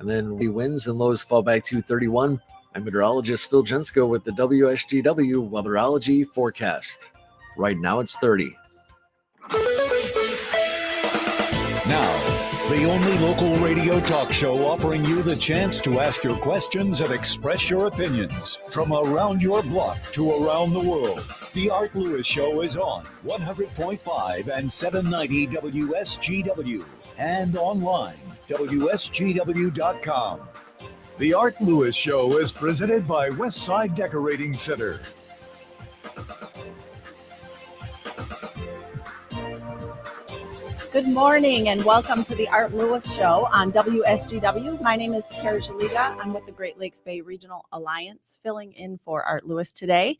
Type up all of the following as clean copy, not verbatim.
and then the winds and lows fall back to 31. I'm meteorologist Phil Jensko with the WSGW Weatherology Forecast. Right now it's 30. Now, the only local radio talk show offering you the chance to ask your questions and express your opinions from around your block to around the world. The Art Lewis Show is on 100.5 and 790 WSGW and online, WSGW.com. The Art Lewis Show is presented by Westside Decorating Center. Good morning and welcome to the Art Lewis Show on WSGW. My name is Tera Szeliga. I'm with the Great Lakes Bay Regional Alliance, filling in for Art Lewis today.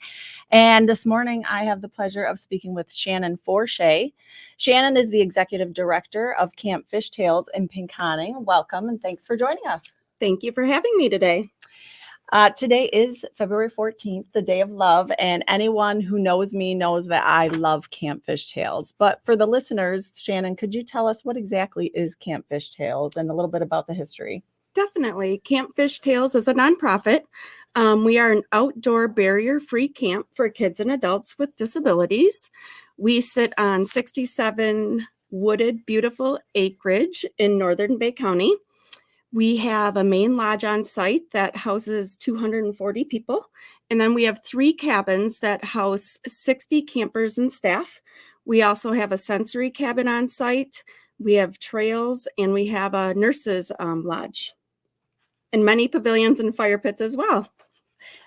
And this morning I have the pleasure of speaking with Shannon Forshea. Shannon is the Executive Director of Camp Fishtails in Pinconning. Welcome and thanks for joining us. Thank you for having me today. Today is February 14th, the Day of Love, and anyone who knows me knows that I love Camp Fishtails. But for the listeners, Shannon, could you tell us what exactly is Camp Fishtails and a little bit about the history? Definitely. Camp Fishtails is a nonprofit. We are an outdoor barrier-free camp for kids and adults with disabilities. We sit on 67 wooded, beautiful acreage in northern Bay County. We have a main lodge on site that houses 240 people. And then we have 3 cabins that house 60 campers and staff. We also have a sensory cabin on site. We have trails and we have a nurse's lodge and many pavilions and fire pits as well.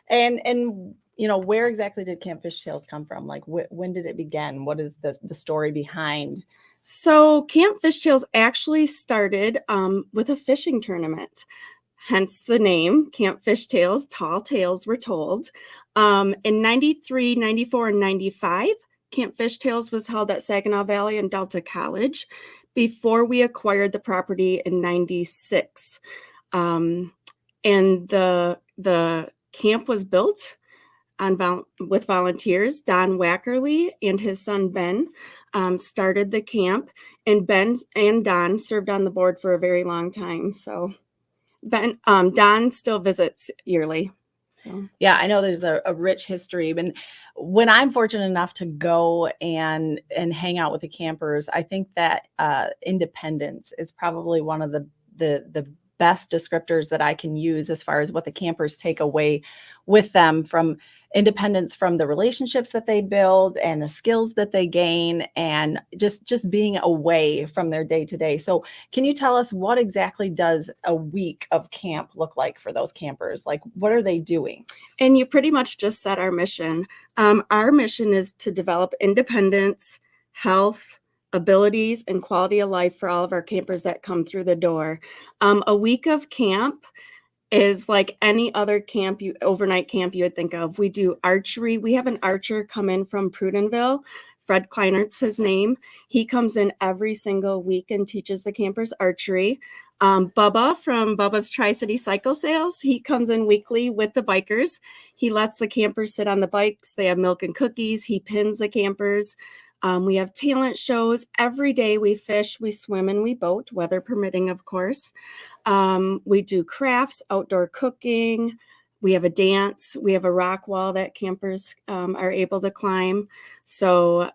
And you know, where exactly did Camp Fishtails come from? Like when did it begin? What is the story behind? So Camp Fishtails actually started with a fishing tournament, hence the name Camp Fishtails, Tall Tales Were Told. In 93, 94, and 95, Camp Fishtails was held at Saginaw Valley and Delta College before we acquired the property in 96. And the camp was built with volunteers. Don Wackerly and his son Ben started the camp, and Ben and Don served on the board for a very long time. So Don still visits yearly. So. Yeah, I know there's a rich history. And when I'm fortunate enough to go and hang out with the campers, I think that independence is probably one of the best descriptors that I can use as far as what the campers take away with them, from independence from the relationships that they build and the skills that they gain, and just being away from their day to day. So can you tell us what exactly does a week of camp look like for those campers? Like, what are they doing? And you pretty much just said our mission. Our mission is to develop independence, health, abilities, and quality of life for all of our campers that come through the door. A week of camp is like any other camp, overnight camp you would think of. We do archery. We have an archer come in from Prudenville. Fred Kleinert's his name. He comes in every single week and teaches the campers archery. Bubba from Bubba's Tri-City Cycle Sales, he comes in weekly with the bikers. He lets the campers sit on the bikes. They have milk and cookies. He pins the campers. We have talent shows. Every day we fish, we swim, and we boat, weather permitting, of course. We do crafts, outdoor cooking. We have a dance. We have a rock wall that campers are able to climb. So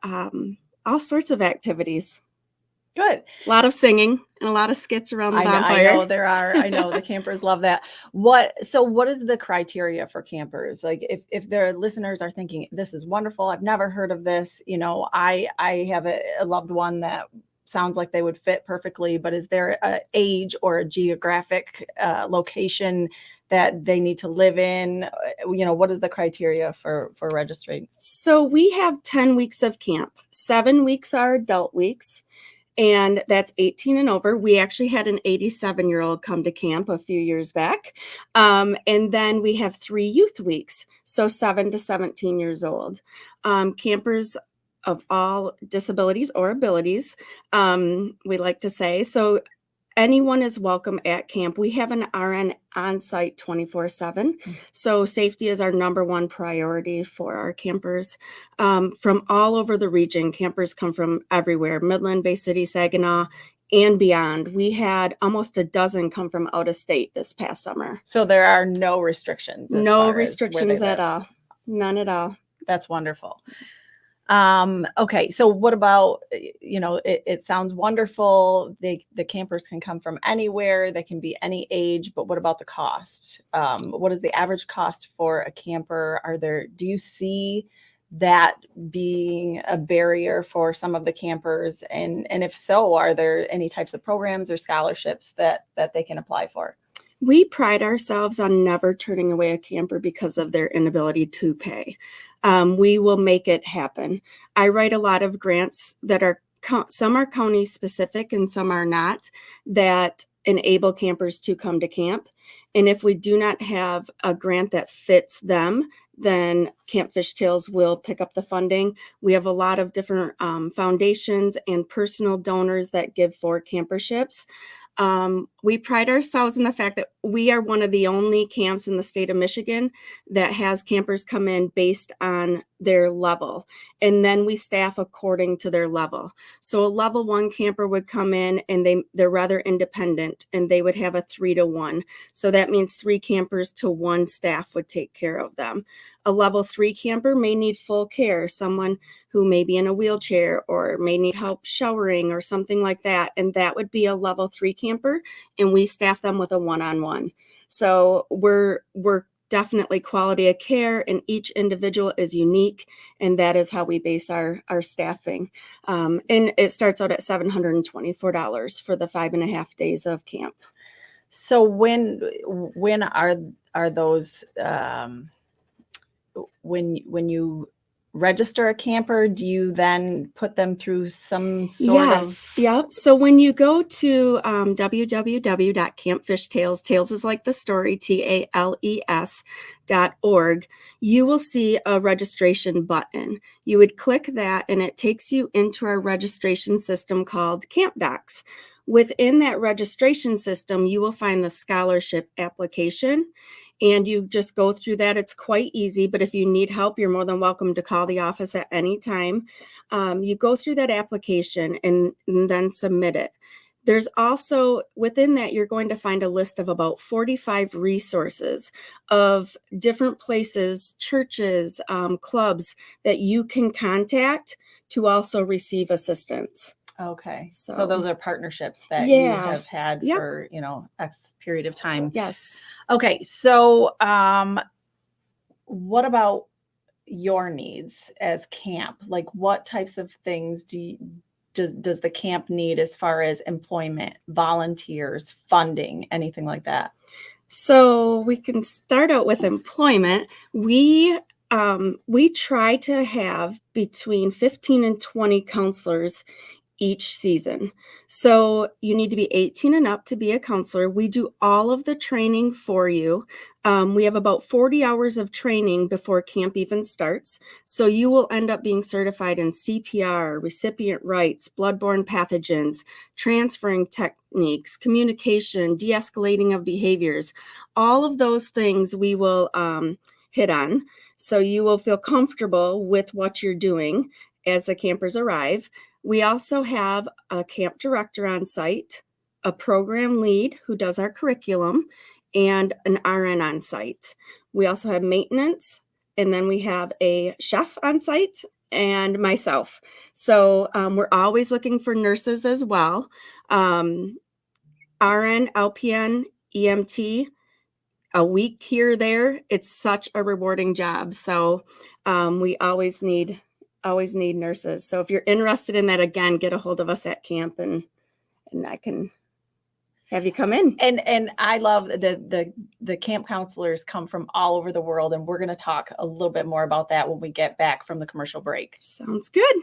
all sorts of activities. Good. A lot of singing and a lot of skits around the bonfire. I know there are. I know the campers love that. What is the criteria for campers? Like if their listeners are thinking, this is wonderful, I've never heard of this. You know, I have a loved one that sounds like they would fit perfectly, but is there an age or a geographic location that they need to live in? You know, what is the criteria for registering? So we have 10 weeks of camp. 7 weeks are adult weeks, and that's 18 and over. We actually had an 87-year-old come to camp a few years back. And then we have 3 youth weeks, so 7 to 17 years old. Campers of all disabilities or abilities, we like to say. So anyone is welcome at camp. We have an RN on site 24/7. So safety is our number one priority for our campers. From all over the region, campers come from everywhere: Midland, Bay City, Saginaw, and beyond. We had almost a dozen come from out of state this past summer. So there are no restrictions. No restrictions at all. None at all. That's wonderful. Okay, so what about, it sounds wonderful. The campers can come from anywhere. They can be any age, but what about the cost? What is the average cost for a camper? Do you see that being a barrier for some of the campers? And if so, are there any types of programs or scholarships that they can apply for? We pride ourselves on never turning away a camper because of their inability to pay. We will make it happen. I write a lot of grants that are, some are county specific and some are not, that enable campers to come to camp. And if we do not have a grant that fits them, then Camp Fishtails will pick up the funding. We have a lot of different foundations and personal donors that give for camperships. We pride ourselves in the fact that we are one of the only camps in the state of Michigan that has campers come in based on their level. And then we staff according to their level. So a level 1 camper would come in and they're rather independent and they would have a 3-to-1. So that means 3 campers to 1 staff would take care of them. A level 3 camper may need full care, someone who may be in a wheelchair or may need help showering or something like that. And that would be a level 3 camper, and we staff them with a 1-on-1. So we're definitely quality of care, and each individual is unique, and that is how we base our staffing. And it starts out at $724 for the 5.5 days of camp. So when are those, when you register a camper, do you then put them through some sort of? Yep. So when you go to www.campfishtails, Tales is like the story, TALES.org, you will see a registration button. You would click that and it takes you into our registration system called Camp Docs. Within that registration system, you will find the scholarship application. And you just go through that. It's quite easy, but if you need help, you're more than welcome to call the office at any time. You go through that application and then submit it. There's also, within that, you're going to find a list of about 45 resources of different places, churches, clubs that you can contact to also receive assistance. Okay. So those are partnerships that Yeah. you have had Yep. for, X period of time. Yes. Okay. So, what about your needs as camp? Like, what types of things does the camp need as far as employment, volunteers, funding, anything like that? So we can start out with employment. We try to have between 15 and 20 counselors each season. So you need to be 18 and up to be a counselor. We do all of the training for you. We have about 40 hours of training before camp even starts. So you will end up being certified in CPR, recipient rights, bloodborne pathogens, transferring techniques, communication, de-escalating of behaviors. All of those things we will hit on. So you will feel comfortable with what you're doing as the campers arrive. We also have a camp director on site, a program lead who does our curriculum, and an RN on site. We also have maintenance, and then we have a chef on site and myself. So we're always looking for nurses as well. RN, LPN, EMT, a week here or there. It's such a rewarding job. So we always need nurses. So if you're interested in that, again, get a hold of us at camp and I can have you come in. And I love the camp counselors come from all over the world, and we're going to talk a little bit more about that when we get back from the commercial break. Sounds good.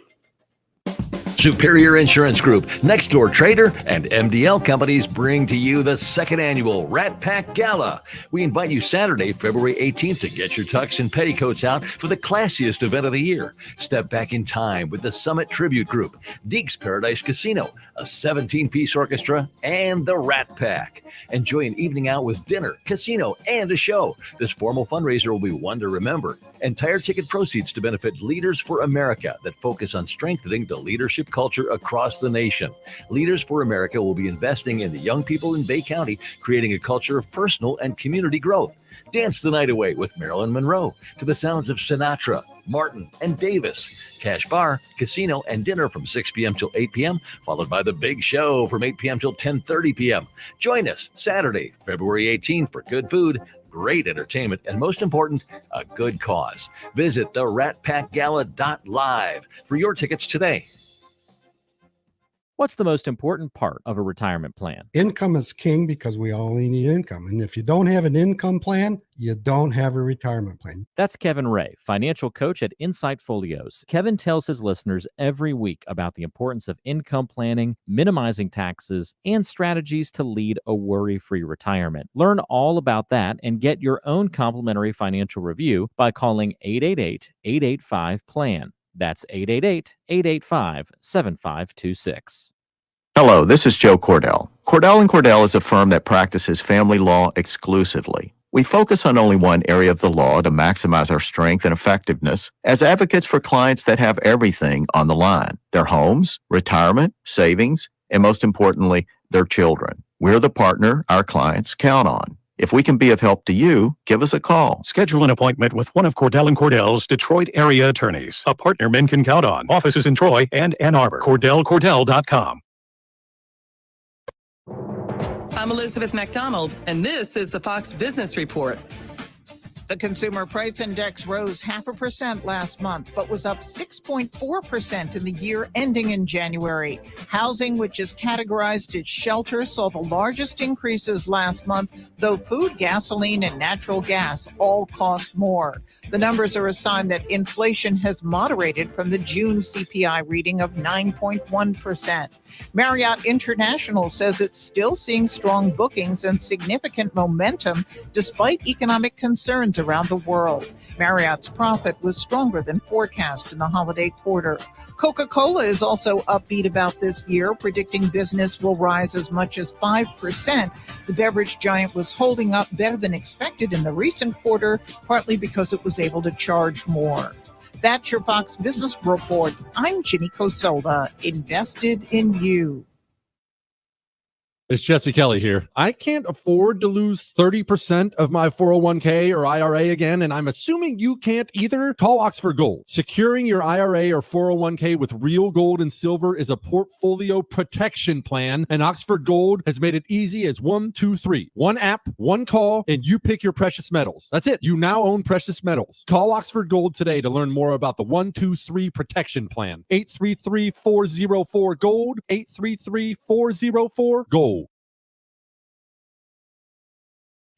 Superior Insurance Group, Next Door Trader, and MDL Companies bring to you the second annual Rat Pack Gala. We invite you Saturday, February 18th to get your tux and petticoats out for the classiest event of the year. Step back in time with the Summit Tribute Group, Deke's Paradise Casino, a 17-piece orchestra, and the Rat Pack. Enjoy an evening out with dinner, casino, and a show. This formal fundraiser will be one to remember. Entire ticket proceeds to benefit Leaders for America that focus on strengthening the leadership culture across the nation. Leaders for America will be investing in the young people in Bay County, creating a culture of personal and community growth. Dance the night away with Marilyn Monroe to the sounds of Sinatra, Martin, and Davis. Cash bar, casino, and dinner from 6 p.m. till 8 p.m., followed by the big show from 8 p.m. till 10:30 p.m. Join us Saturday, February 18th for good food, great entertainment, and most important, a good cause. Visit theratpackgala.live for your tickets today. What's the most important part of a retirement plan? Income is king because we only need income. And if you don't have an income plan, you don't have a retirement plan. That's Kevin Ray, financial coach at Insight Folios. Kevin tells his listeners every week about the importance of income planning, minimizing taxes, and strategies to lead a worry-free retirement. Learn all about that and get your own complimentary financial review by calling 888-885-PLAN. That's 888-885-7526. Hello, this is Joe Cordell. Cordell & Cordell is a firm that practices family law exclusively. We focus on only one area of the law to maximize our strength and effectiveness as advocates for clients that have everything on the line: their homes, retirement, savings, and most importantly, their children. We're the partner our clients count on. If we can be of help to you, give us a call. Schedule an appointment with one of Cordell & Cordell's Detroit area attorneys, a partner men can count on. Offices in Troy and Ann Arbor. CordellCordell.com. I'm Elizabeth McDonald, and this is the Fox Business Report. The Consumer Price Index rose 0.5% last month, but was up 6.4% in the year ending in January. Housing, which is categorized as shelter, saw the largest increases last month, though food, gasoline, and natural gas all cost more. The numbers are a sign that inflation has moderated from the June CPI reading of 9.1%. Marriott International says it's still seeing strong bookings and significant momentum despite economic concerns around the world. Marriott's profit was stronger than forecast in the holiday quarter. Coca-Cola is also upbeat about this year, predicting business will rise as much as 5%. The beverage giant was holding up better than expected in the recent quarter, partly because it was able to charge more. That's your Fox Business Report. I'm Ginny Cosola, invested in you. It's Jesse Kelly here. I can't afford to lose 30% of my 401k or IRA again, and I'm assuming you can't either. Call Oxford Gold. Securing your IRA or 401k with real gold and silver is a portfolio protection plan, and Oxford Gold has made it easy as 1, 2, 3. One app, one call, and you pick your precious metals. That's it. You now own precious metals. Call Oxford Gold today to learn more about the 1, 2, 3 protection plan. 833-404-GOLD. 833-404-GOLD.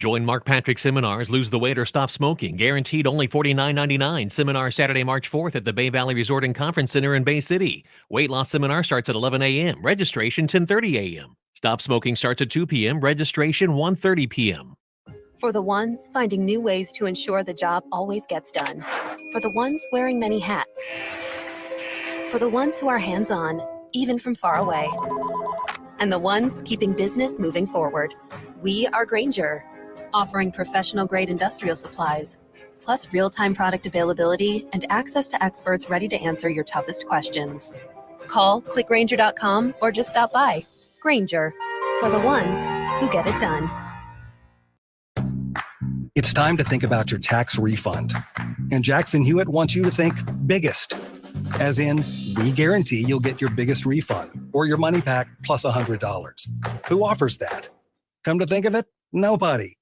Join Mark Patrick Seminars, Lose the Weight or Stop Smoking. Guaranteed only $49.99. Seminar Saturday, March 4th at the Bay Valley Resort and Conference Center in Bay City. Weight loss seminar starts at 11 a.m. Registration 10:30 a.m. Stop smoking starts at 2 p.m. Registration 1:30 p.m. For the ones finding new ways to ensure the job always gets done. For the ones wearing many hats. For the ones who are hands-on, even from far away. And the ones keeping business moving forward. We are Grainger, offering professional-grade industrial supplies, plus real-time product availability and access to experts ready to answer your toughest questions. Call, click Grainger.com, or just stop by. Grainger, for the ones who get it done. It's time to think about your tax refund. And Jackson Hewitt wants you to think biggest. As in, we guarantee you'll get your biggest refund or your money back plus $100. Who offers that? Come to think of it, nobody.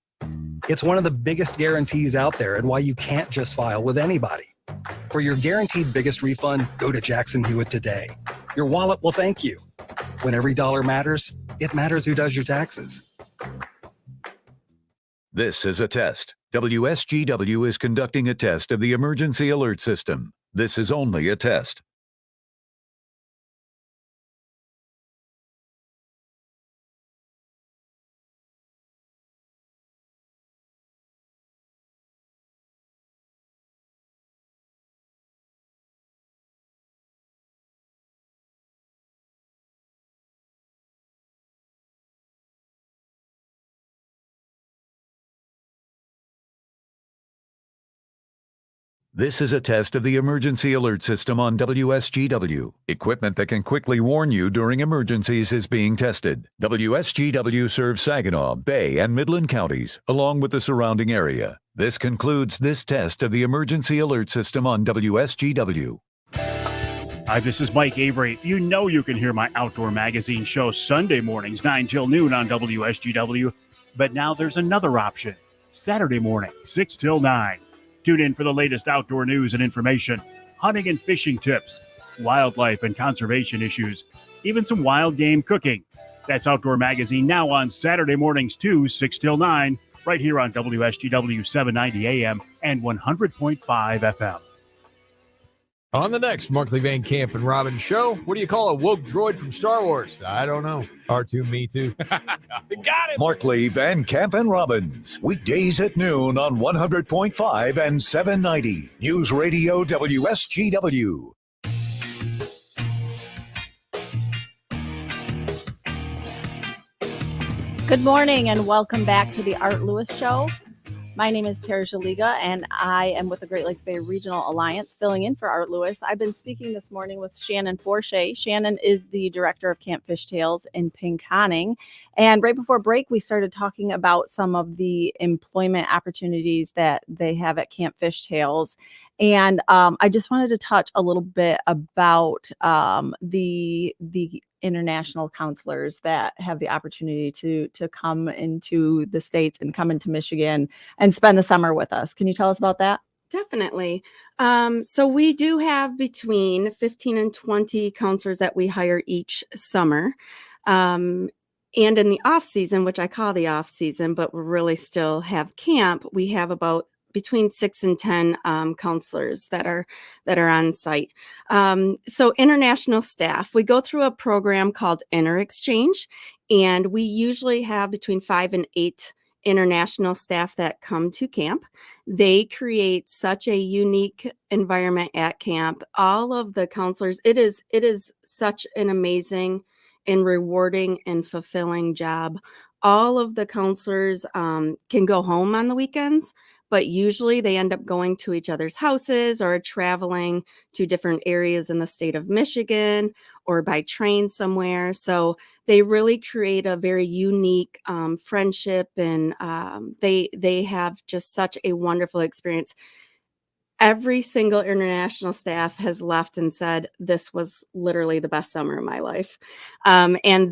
It's one of the biggest guarantees out there and why you can't just file with anybody. For your guaranteed biggest refund, go to Jackson Hewitt today. Your wallet will thank you. When every dollar matters, it matters who does your taxes. This is a test. WSGW is conducting a test of the emergency alert system. This is only a test. This is a test of the emergency alert system on WSGW. Equipment that can quickly warn you during emergencies is being tested. WSGW serves Saginaw, Bay, and Midland counties, along with the surrounding area. This concludes this test of the emergency alert system on WSGW. Hi, this is Mike Avery. You know you can hear my outdoor magazine show Sunday mornings, 9 till noon on WSGW. But now there's another option. Saturday morning, 6 till 9. Tune in for the latest outdoor news and information, hunting and fishing tips, wildlife and conservation issues, even some wild game cooking. That's Outdoor Magazine now on Saturday mornings too, 6 till 9, right here on WSGW 790 AM and 100.5 FM. On the next monthly Van Camp and Robbins show, what do you call a woke droid from Star Wars? I don't know. R2, me too. Got it. Markley, Van Camp, and Robbins. Weekdays at noon on 100.5 and 790. News Radio WSGW. Good morning and welcome back to the Art Lewis Show. My name is Tera Szeliga, and I am with the Great Lakes Bay Regional Alliance, filling in for Art Lewis. I've been speaking this morning with Shannon Forshey. Shannon is the director of Camp Fishtails in Pinconning. And right before break, we started talking about some of the employment opportunities that they have at Camp Fishtails. And I just wanted to touch a little bit about the international counselors that have the opportunity to come into the States and come into Michigan and spend the summer with us. Can you tell us about that? Definitely. So we do have between 15 and 20 counselors that we hire each summer. And in the off season, which I call the off season, but we really still have camp, we have about between 6 and 10 counselors that are on site. So international staff, we go through a program called Inter Exchange, and we usually have between 5 and 8 international staff that come to camp. They create such a unique environment at camp. All of the counselors, it is such an amazing and rewarding and fulfilling job. All of the counselors can go home on the weekends, but usually they end up going to each other's houses or traveling to different areas in the state of Michigan or by train somewhere. So they really create a very unique friendship, and they have just such a wonderful experience. Every single international staff has left and said, this was literally the best summer of my life. And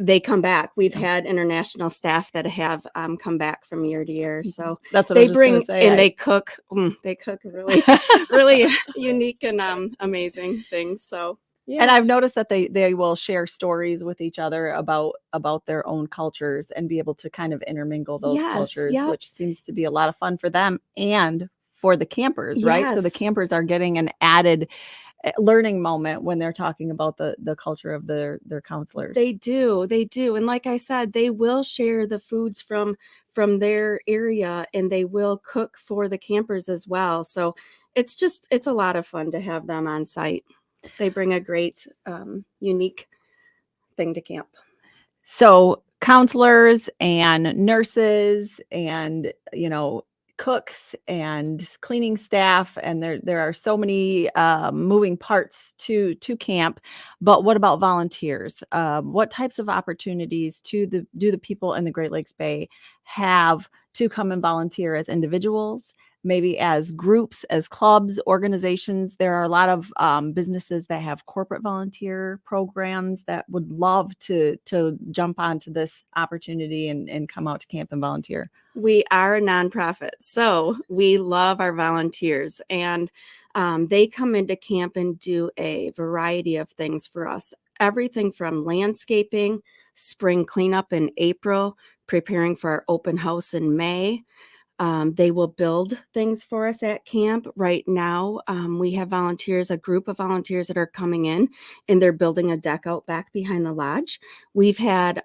they come back. We've had international staff that have come back from year to year. So that's what they I was just bring gonna say. and they cook. They cook really, really unique and amazing things. So yeah. And I've noticed that they will share stories with each other about their own cultures and be able to kind of intermingle those cultures, which seems to be a lot of fun for them and for the campers, right? So the campers are getting an added learning moment when they're talking about the culture of their counselors. They do. And like I said, they will share the foods from their area, and they will cook for the campers as well. So it's a lot of fun to have them on site. They bring a great, unique thing to camp. So counselors and nurses and, cooks and cleaning staff, and there are so many moving parts to camp. But what about volunteers? What types of opportunities do the people in the Great Lakes Bay have to come and volunteer as individuals, maybe as groups, as clubs, organizations? There are a lot of businesses that have corporate volunteer programs that would love to jump onto this opportunity and come out to camp and volunteer. We are a nonprofit, so we love our volunteers, and they come into camp and do a variety of things for us. Everything from landscaping, spring cleanup in April, preparing for our open house in May. They will build things for us at camp. Right now, we have volunteers, a group of volunteers that are coming in, and they're building a deck out back behind the lodge. We've had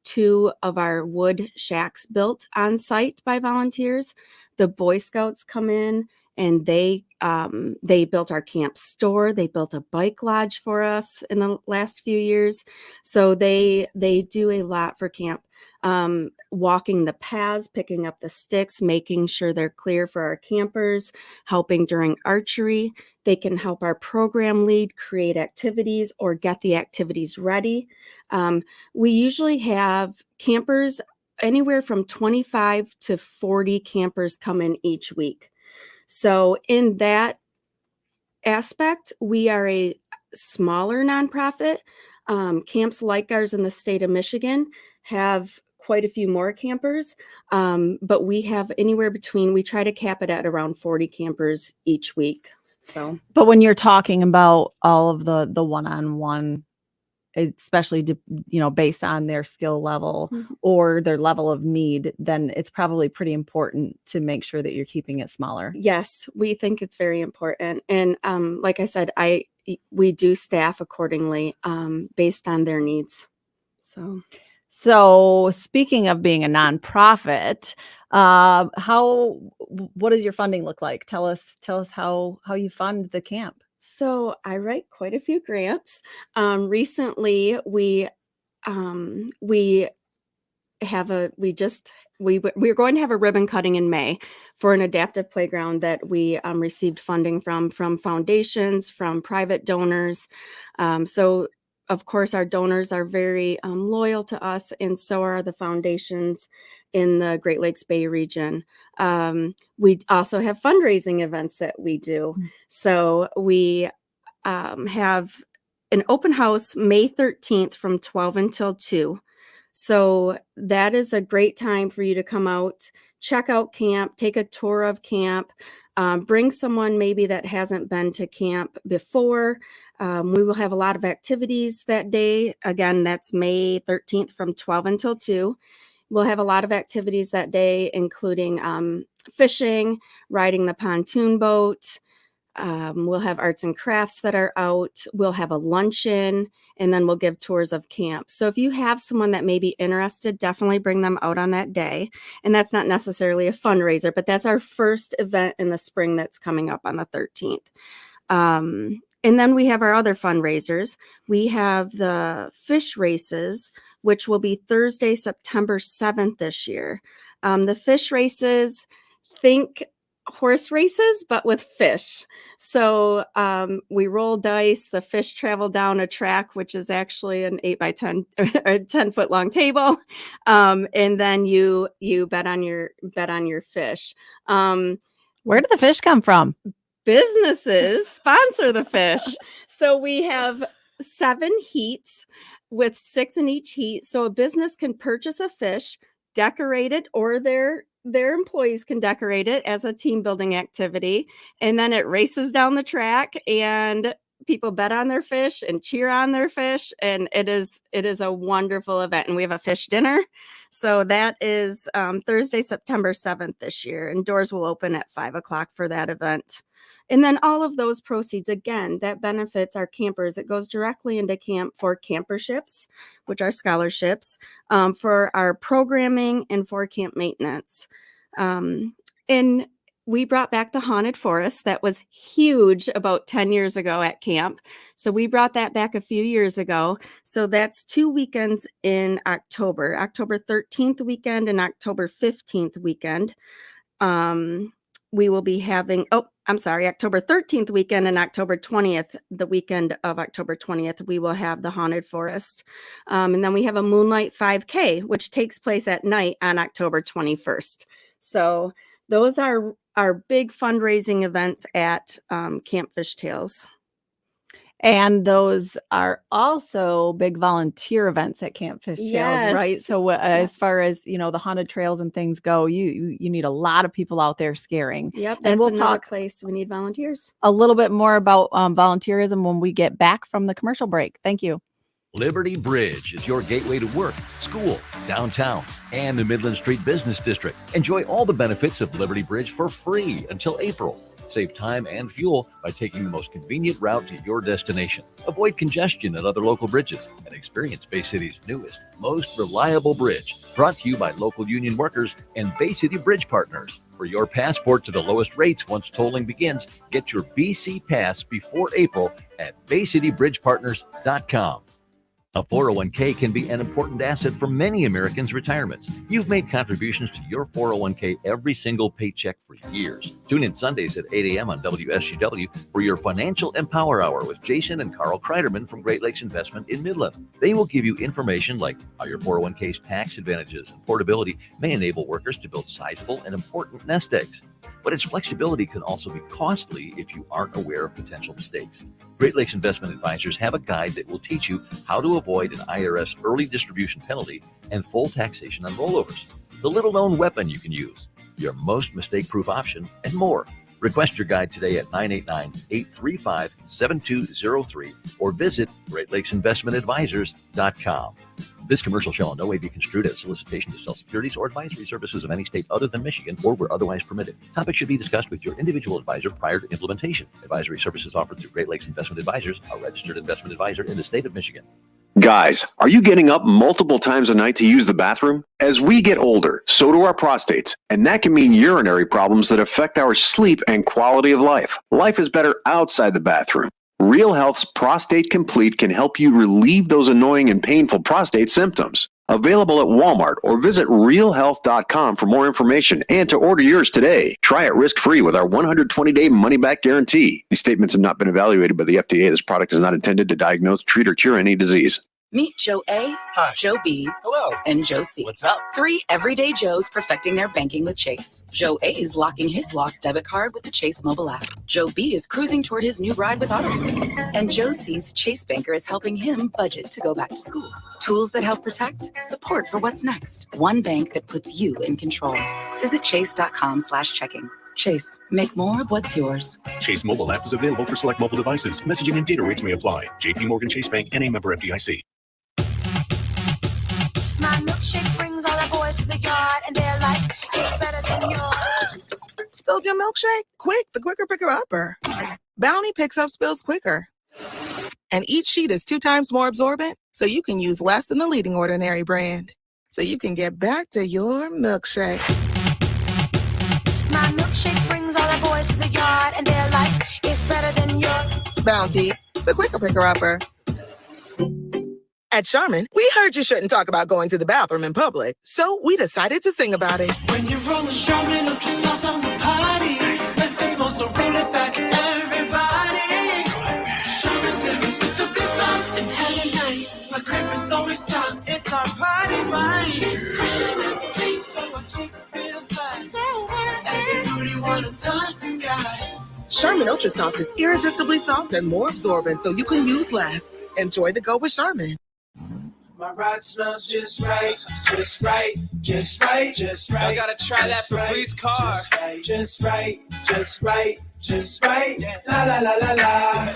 2 of our wood shacks built on site by volunteers. The Boy Scouts come in, and they built our camp store. They built a bike lodge for us in the last few years. So they do a lot for camp. walking the paths, picking up the sticks, making sure they're clear for our campers, helping during archery. They can help our program lead create activities or get the activities ready. We usually have campers, anywhere from 25 to 40 campers come in each week. So in that aspect, we are a smaller nonprofit. Camps like ours in the state of Michigan have quite a few more campers, but we have anywhere between, we try to cap it at around 40 campers each week. So, But when you're talking about all of the one-on-one, especially based on their skill level or their level of need, then it's probably pretty important to make sure that you're keeping it smaller. Yes, we think it's very important. And like I said, we do staff accordingly based on their needs. So speaking of being a nonprofit, what does your funding look like? Tell us how you fund the camp. So I write quite a few grants. Recently, we're going to have a ribbon cutting in May for an adaptive playground that we received funding from foundations, from private donors. So of course, our donors are very loyal to us, and so are the foundations in the Great Lakes Bay region. We also have fundraising events that we do. So we have an open house May 13th from 12 until 2. So that is a great time for you to come out, check out camp, take a tour of camp, bring someone maybe that hasn't been to camp before. We will have a lot of activities that day. Again, that's May 13th from 12 until 2. We'll have a lot of activities that day, including fishing, riding the pontoon boat. We'll have arts and crafts that are out. We'll have a luncheon, and then we'll give tours of camp. So if you have someone that may be interested, definitely bring them out on that day. And that's not necessarily a fundraiser, but that's our first event in the spring that's coming up on the 13th. And then we have our other fundraisers. We have the fish races, which will be Thursday, September 7th this year. The fish races, think horse races, but with fish. So we roll dice, the fish travel down a track, which is actually an 8x10 or 10-foot long table. And then you bet on your fish. Where did the fish come from? Businesses sponsor the fish. So we have 7 heats with 6 in each heat. So a business can purchase a fish, decorate it, or their employees can decorate it as a team building activity. And then it races down the track and people bet on their fish and cheer on their fish. And it is a wonderful event. And we have a fish dinner. So that is Thursday, September 7th this year. And doors will open at 5:00 for that event. And then all of those proceeds, again, that benefits our campers. It goes directly into camp for camperships, which are scholarships, for our programming and for camp maintenance. And we brought back the Haunted Forest. That was huge about 10 years ago at camp. So we brought that back a few years ago. So that's 2 weekends in October, October 13th weekend and October 15th weekend. We will be having, October 13th weekend and October 20th, the weekend of October 20th, we will have the Haunted Forest. And then we have a Moonlight 5K, which takes place at night on October 21st. So those are our big fundraising events at Camp Fishtails. And those are also big volunteer events at Camp Fishtails, right? So as far as, the haunted trails and things go, you need a lot of people out there scaring. Yep. And That's we'll another talk place we need volunteers. a little bit more about volunteerism when we get back from the commercial break. Thank you. Liberty Bridge is your gateway to work, school, downtown, and the Midland Street Business District. Enjoy all the benefits of Liberty Bridge for free until April. Save time and fuel by taking the most convenient route to your destination. Avoid congestion at other local bridges and experience Bay City's newest, most reliable bridge. Brought to you by local union workers and Bay City Bridge Partners. For your passport to the lowest rates once tolling begins, get your BC Pass before April at BayCityBridgePartners.com. A 401k can be an important asset for many Americans' retirements. You've made contributions to your 401k every single paycheck for years. Tune in Sundays at 8 a.m. on WSGW for your Financial Empower Hour with Jason and Carl Kreiderman from Great Lakes Investment in Midland. They will give you information like how your 401k's tax advantages and portability may enable workers to build sizable and important nest eggs. But its flexibility can also be costly if you aren't aware of potential mistakes. Great Lakes Investment Advisors have a guide that will teach you how to avoid an IRS early distribution penalty and full taxation on rollovers, the little-known weapon you can use, your most mistake-proof option, and more. Request your guide today at 989-835-7203 or visit GreatLakesInvestmentAdvisors.com. This commercial shall in no way be construed as solicitation to sell securities or advisory services of any state other than Michigan or where otherwise permitted. Topics should be discussed with your individual advisor prior to implementation. Advisory services offered through Great Lakes Investment Advisors, a registered investment advisor in the state of Michigan. Guys, are you getting up multiple times a night to use the bathroom? As we get older, so do our prostates, and that can mean urinary problems that affect our sleep and quality of life. Life is better outside the bathroom. Real Health's Prostate Complete can help you relieve those annoying and painful prostate symptoms. Available at Walmart or visit realhealth.com for more information and to order yours today. Try it risk-free with our 120-day money-back guarantee. These statements have not been evaluated by the FDA. This product is not intended to diagnose, treat, or cure any disease. Meet Joe A, Hi. Joe B, Hello. and Joe C. What's up? 3 everyday Joes perfecting their banking with Chase. Joe A is locking his lost debit card with the Chase mobile app. Joe B is cruising toward his new ride with AutoSave. And Joe C's Chase banker is helping him budget to go back to school. Tools that help protect, support for what's next. One bank that puts you in control. Visit chase.com/checking. Chase, make more of what's yours. Chase mobile app is available for select mobile devices. Messaging and data rates may apply. JP Morgan Chase Bank, N.A. member FDIC. My milkshake brings all the boys to the yard, and they're like, it's better than yours. Spilled your milkshake? Quick, the quicker picker-upper. Bounty picks up spills quicker. And each sheet is 2 times more absorbent, so you can use less than the leading Ordinary brand. So you can get back to your milkshake. My milkshake brings all the boys to the yard, and they're like, it's better than yours. Bounty, the quicker picker-upper. At Charmin, we heard you shouldn't talk about going to the bathroom in public, so we decided to sing about it. When you're rolling Charmin, don't you soft on the party. Less is more, so roll it back, everybody. Charmin's irresistibly soft and hella nice. My grip is always soft. It's our party vibe. She's crushing at the face, so our chicks feel fine. So every booty wanna touch the sky. Charmin Ultra Soft is irresistibly soft and more absorbent, so you can use less. Enjoy the go with Charmin. My ride smells just right, just right, just right, just right. I gotta try that Febreze car. Just right, just right, just right. La la la la la.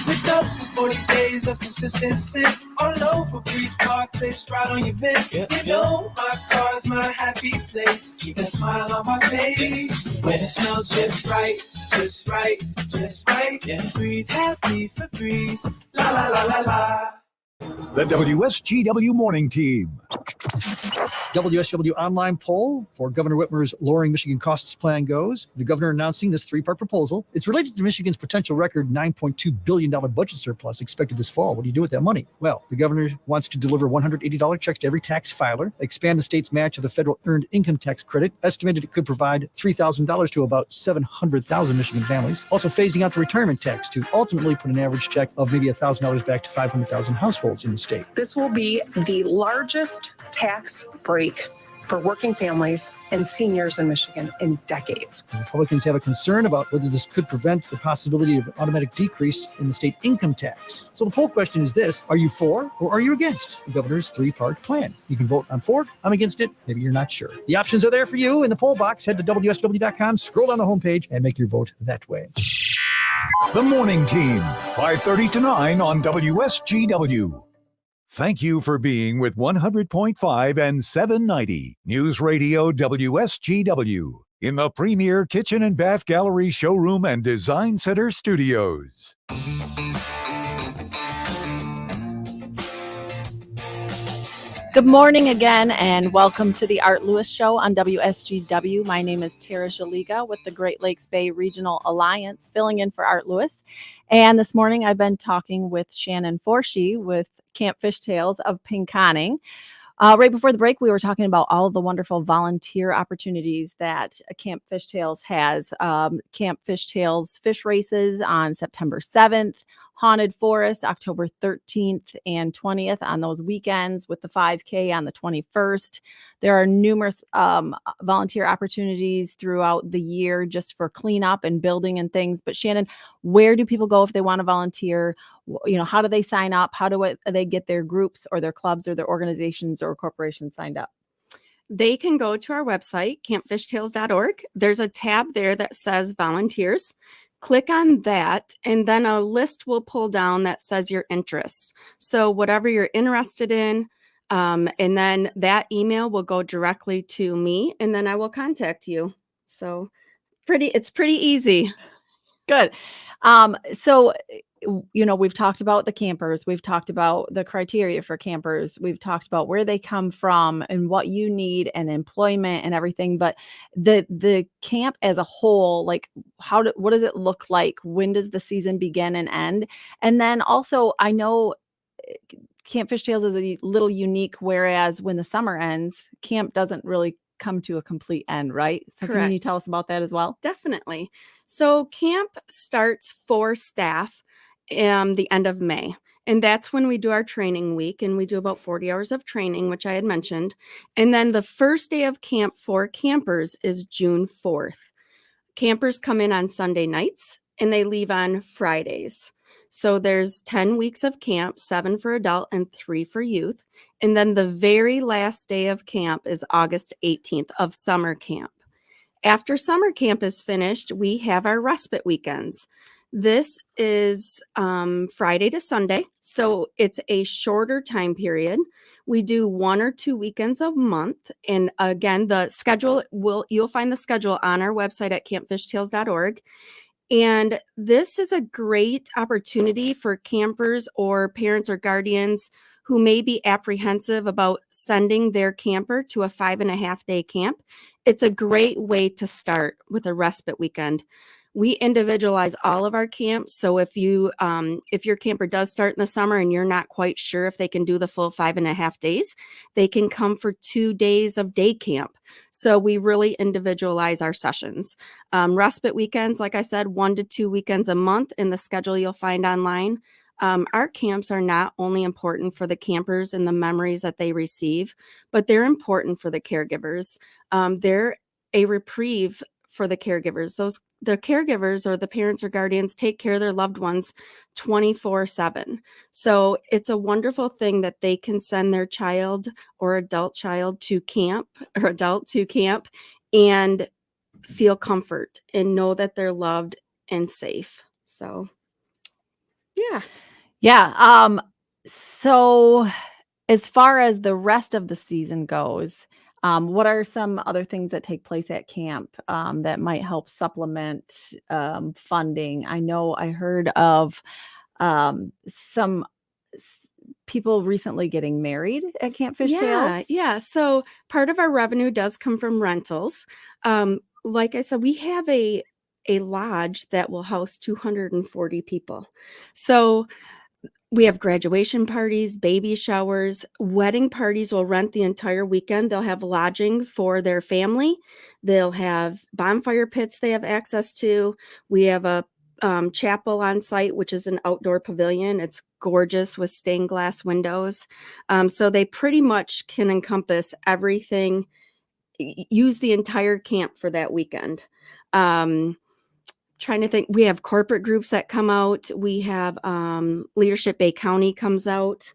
With up to 40 days of consistent scent. All over Febreze car clips right on your vent. You know my car's my happy place. Keep that smile on my face. When it smells just right, just right, just right. Breathe happy Febreze. La la la la la. The WSGW Morning Team. WSGW online poll for Governor Whitmer's Lowering Michigan Costs Plan goes. The governor announcing this 3-part proposal. It's related to Michigan's potential record $9.2 billion budget surplus expected this fall. What do you do with that money? Well, the governor wants to deliver $180 checks to every tax filer, expand the state's match of the federal earned income tax credit, estimated it could provide $3,000 to about 700,000 Michigan families. Also phasing out the retirement tax to ultimately put an average check of maybe $1,000 back to 500,000 households in the state. This will be the largest tax break for working families and seniors in Michigan in decades. Republicans have a concern about whether this could prevent the possibility of an automatic decrease in the state income tax. So the poll question is this: are you for or are you against the governor's 3-part plan? You can vote I'm for, I'm against it, maybe you're not sure. The options are there for you in the poll box. Head to WSW.com, scroll down the homepage, and make your vote that way. The Morning Team, 5:30 to 9 on WSGW. Thank you for being with 100.5 and 790 News Radio WSGW in the premier kitchen and bath gallery showroom and design center studios. Good morning again, and welcome to the Art Lewis Show on WSGW. My name is Tera Szeliga with the Great Lakes Bay Regional Alliance, filling in for Art Lewis. And this morning I've been talking with Shannon Forshee with Camp Fishtails of Pinconning. Right before the break, we were talking about all of the wonderful volunteer opportunities that Camp Fishtails has. Camp Fishtails fish races on September 7th, Haunted Forest October 13th and 20th on those weekends, with the 5K on the 21st. There are numerous volunteer opportunities throughout the year just for cleanup and building and things. But Shannon, where do people go if they want to volunteer? How do they sign up? How do they get their groups or their clubs or their organizations or corporations signed up? They can go to our website, campfishtails.org. There's a tab there that says volunteers. Click on that, and then a list will pull down that says your interests. So whatever you're interested in, and then that email will go directly to me, and then I will contact you. So it's pretty easy. Good. So, we've talked about the campers. We've talked about the criteria for campers. We've talked about where they come from and what you need and employment and everything. But the camp as a whole, like what does it look like? When does the season begin and end? And then also, I know Camp Fishtails is a little unique, whereas when the summer ends, camp doesn't really come to a complete end, right? So Can you Correct. tell us about that as well? Definitely. So camp starts for staff the end of May. And that's when we do our training week, and we do about 40 hours of training, which I had mentioned. And then the first day of camp for campers is June 4th. Campers come in on Sunday nights and they leave on Fridays. So there's 10 weeks of camp, 7 for adult and 3 for youth. And then the very last day of camp is August 18th of summer camp. After summer camp is finished, we have our respite weekends. This is Friday to Sunday, so it's a shorter time period. We do 1 or 2 weekends a month. And again, the schedule you'll find the schedule on our website at campfishtails.org. And this is a great opportunity for campers or parents or guardians who may be apprehensive about sending their camper to a 5.5-day camp. It's a great way to start with a respite weekend. We individualize all of our camps. So if your camper does start in the summer and you're not quite sure if they can do the full 5.5 days, they can come for 2 days of day camp. So we really individualize our sessions. Respite weekends, like I said, 1 to 2 weekends a month in the schedule you'll find online. Our camps are not only important for the campers and the memories that they receive, but they're important for the caregivers. They're a reprieve for the caregivers. The caregivers or the parents or guardians take care of their loved ones 24/7. So it's a wonderful thing that they can send their child or adult child to camp or adult to camp and feel comfort and know that they're loved and safe. So, yeah. Yeah. So as far as the rest of the season goes, what are some other things that take place at camp that might help supplement funding? I know I heard of some people recently getting married at Camp Fishtails. Yeah. So part of our revenue does come from rentals. Like I said, we have a lodge that will house 240 people. So we have graduation parties, baby showers, wedding parties will rent the entire weekend. They'll have lodging for their family. They'll have bonfire pits they have access to. We have a chapel on site, which is an outdoor pavilion. It's gorgeous with stained glass windows. So they pretty much can encompass everything, use the entire camp for that weekend. Trying to think, we have corporate groups that come out. We have Leadership Bay County comes out,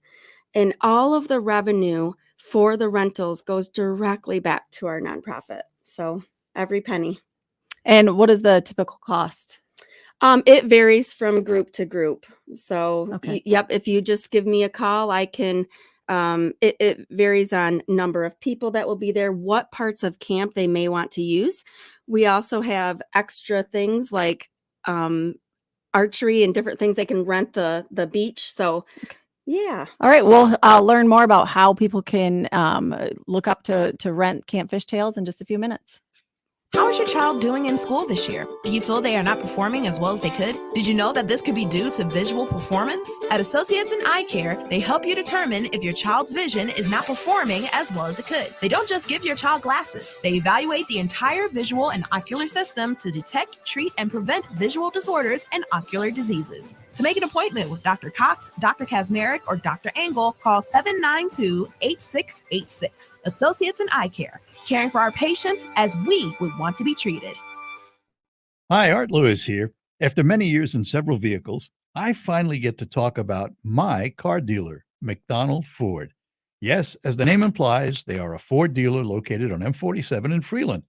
and all of the revenue for the rentals goes directly back to our nonprofit. So every penny. And what is the typical cost? It varies from group to group. So, Okay. Yep, if you just give me a call, I can. It varies on number of people that will be there, what parts of camp they may want to use. We also have extra things like archery and different things. They can rent the beach. So, yeah. All right. Well, I'll learn more about how people can look up to rent Camp Fishtails in just a few minutes. How is your child doing in school this year? Do you feel they are not performing as well as they could? Did you know that this could be due to visual performance? At Associates in Eye Care, they help you determine if your child's vision is not performing as well as it could. They don't just give your child glasses. They evaluate the entire visual and ocular system to detect, treat, and prevent visual disorders and ocular diseases. To make an appointment with Dr. Cox, Dr. Kazmarek, or Dr. Angle, call 792-8686. Associates in Eye Care, caring for our patients as we would want to be treated. Hi, Art Lewis here. After many years in several vehicles, I finally get to talk about my car dealer, McDonald Ford. Yes, as the name implies, they are a Ford dealer located on M47 in Freeland.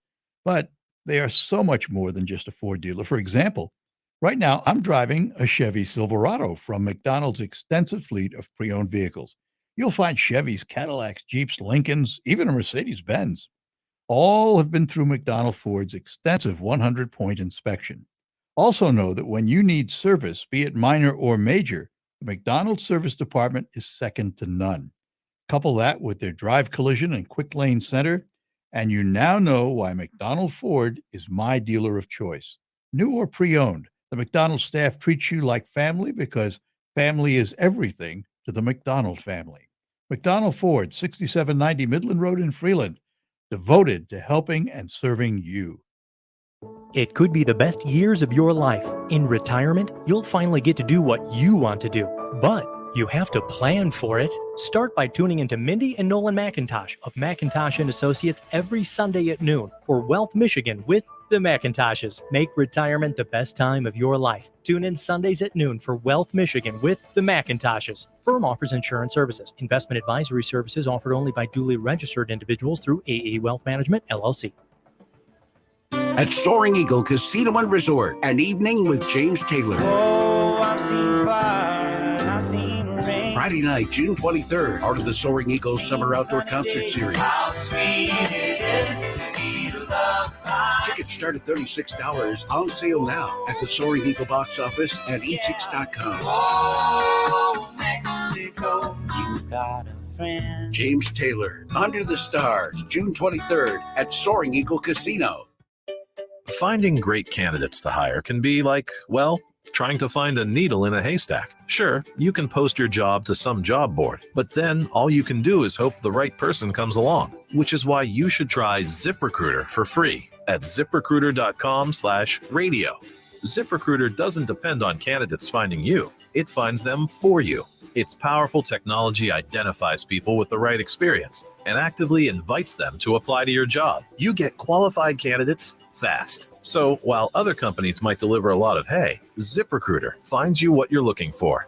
But they are so much more than just a Ford dealer. For example, right now, I'm driving a Chevy Silverado from McDonald's extensive fleet of pre-owned vehicles. You'll find Chevys, Cadillacs, Jeeps, Lincolns, even a Mercedes-Benz. All have been through McDonald Ford's extensive 100-point inspection. Also know that when you need service, be it minor or major, the McDonald Service Department is second to none. Couple that with their drive collision and quick lane center, and you now know why McDonald Ford is my dealer of choice. New or pre-owned, the McDonald staff treats you like family because family is everything to the McDonald family. McDonald Ford, 6790 Midland Road in Freeland, devoted to helping and serving you. It could be the best years of your life. In retirement, you'll finally get to do what you want to do, but you have to plan for it. Start by tuning into Mindy and Nolan McIntosh of McIntosh and Associates every Sunday at noon for Wealth Michigan with the McIntoshes. Make retirement the best time of your life. Tune in Sundays at noon for Wealth Michigan with the McIntoshes. Firm offers insurance services. Investment advisory services offered only by duly registered individuals through AE Wealth Management, LLC. At Soaring Eagle Casino and Resort, an evening with James Taylor. Oh, I've seen fire, I've seen rain. Friday night, June 23rd, part of the Soaring Eagle Summer Outdoor Concert Series. How sweet it is to be loved by. Tickets start at $36, on sale now at the Soaring Eagle box office and etix.com. Oh, Mexico, you got a friend. James Taylor, Under the Stars, June 23rd at Soaring Eagle Casino. Finding great candidates to hire can be like, well, trying to find a needle in a haystack. Sure, you can post your job to some job board, but then all you can do is hope the right person comes along, which is why you should try ZipRecruiter for free at ZipRecruiter.com/radio. ZipRecruiter doesn't depend on candidates finding you. It finds them for you. Its powerful technology identifies people with the right experience and actively invites them to apply to your job. You get qualified candidates fast. So while other companies might deliver a lot of hay, ZipRecruiter finds you what you're looking for.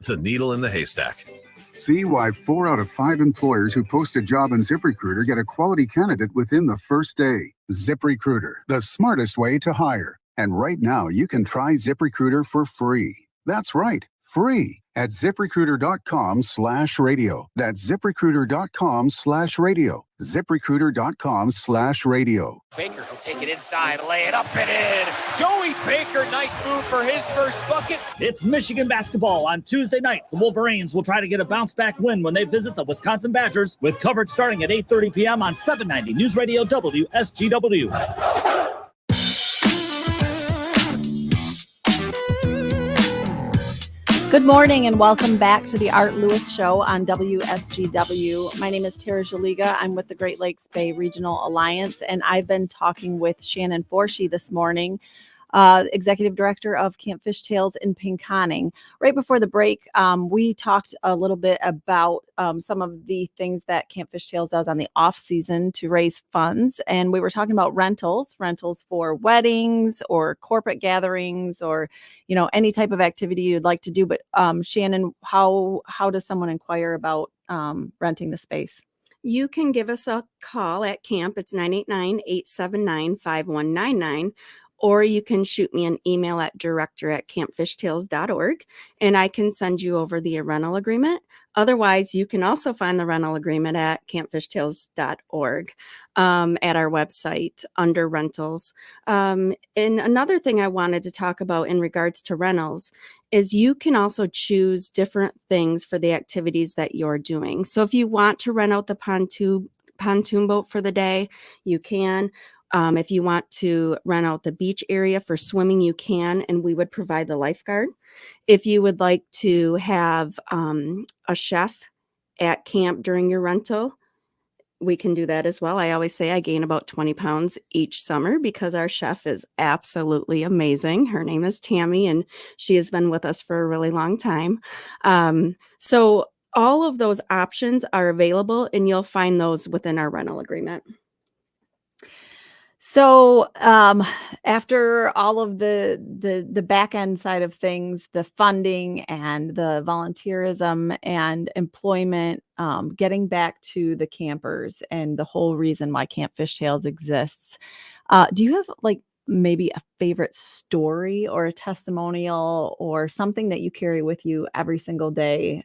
The needle in the haystack. See why 4 out of 5 employers who post a job in ZipRecruiter get a quality candidate within the first day. ZipRecruiter, the smartest way to hire. And right now, you can try ZipRecruiter for free. That's right, free at ZipRecruiter.com/radio. That's ZipRecruiter.com/radio. ZipRecruiter.com/radio. Baker will take it inside, lay it up and in. Joey Baker, nice move for his first bucket. It's Michigan basketball on Tuesday night. The Wolverines will try to get a bounce-back win when they visit the Wisconsin Badgers, with coverage starting at 8:30 p.m. on 790 News Radio WSGW. Good morning and welcome back to the Art Lewis Show on WSGW. My name is Tera Szeliga. I'm with the Great Lakes Bay Regional Alliance, and I've been talking with Shannon Forshee this morning, Executive Director of Camp Fishtails in Pinconning. Right before the break, we talked a little bit about some of the things that Camp Fishtails does on the off season to raise funds. And we were talking about rentals for weddings or corporate gatherings or, any type of activity you'd like to do. But Shannon, how does someone inquire about renting the space? You can give us a call at camp. It's 989-879-5199. Or you can shoot me an email at director@campfishtails.org, and I can send you over the rental agreement. Otherwise, you can also find the rental agreement at campfishtails.org at our website under rentals. And another thing I wanted to talk about in regards to rentals is you can also choose different things for the activities that you're doing. So if you want to rent out the pontoon boat for the day, you can. If you want to rent out the beach area for swimming, you can, and we would provide the lifeguard. If you would like to have a chef at camp during your rental, we can do that as well. I always say I gain about 20 pounds each summer because our chef is absolutely amazing. Her name is Tammy, and she has been with us for a really long time. So all of those options are available, and you'll find those within our rental agreement. So, after all of the back end side of things, the funding and the volunteerism and employment, getting back to the campers and the whole reason why Camp Fishtails exists, do you have like maybe a favorite story or a testimonial or something that you carry with you every single day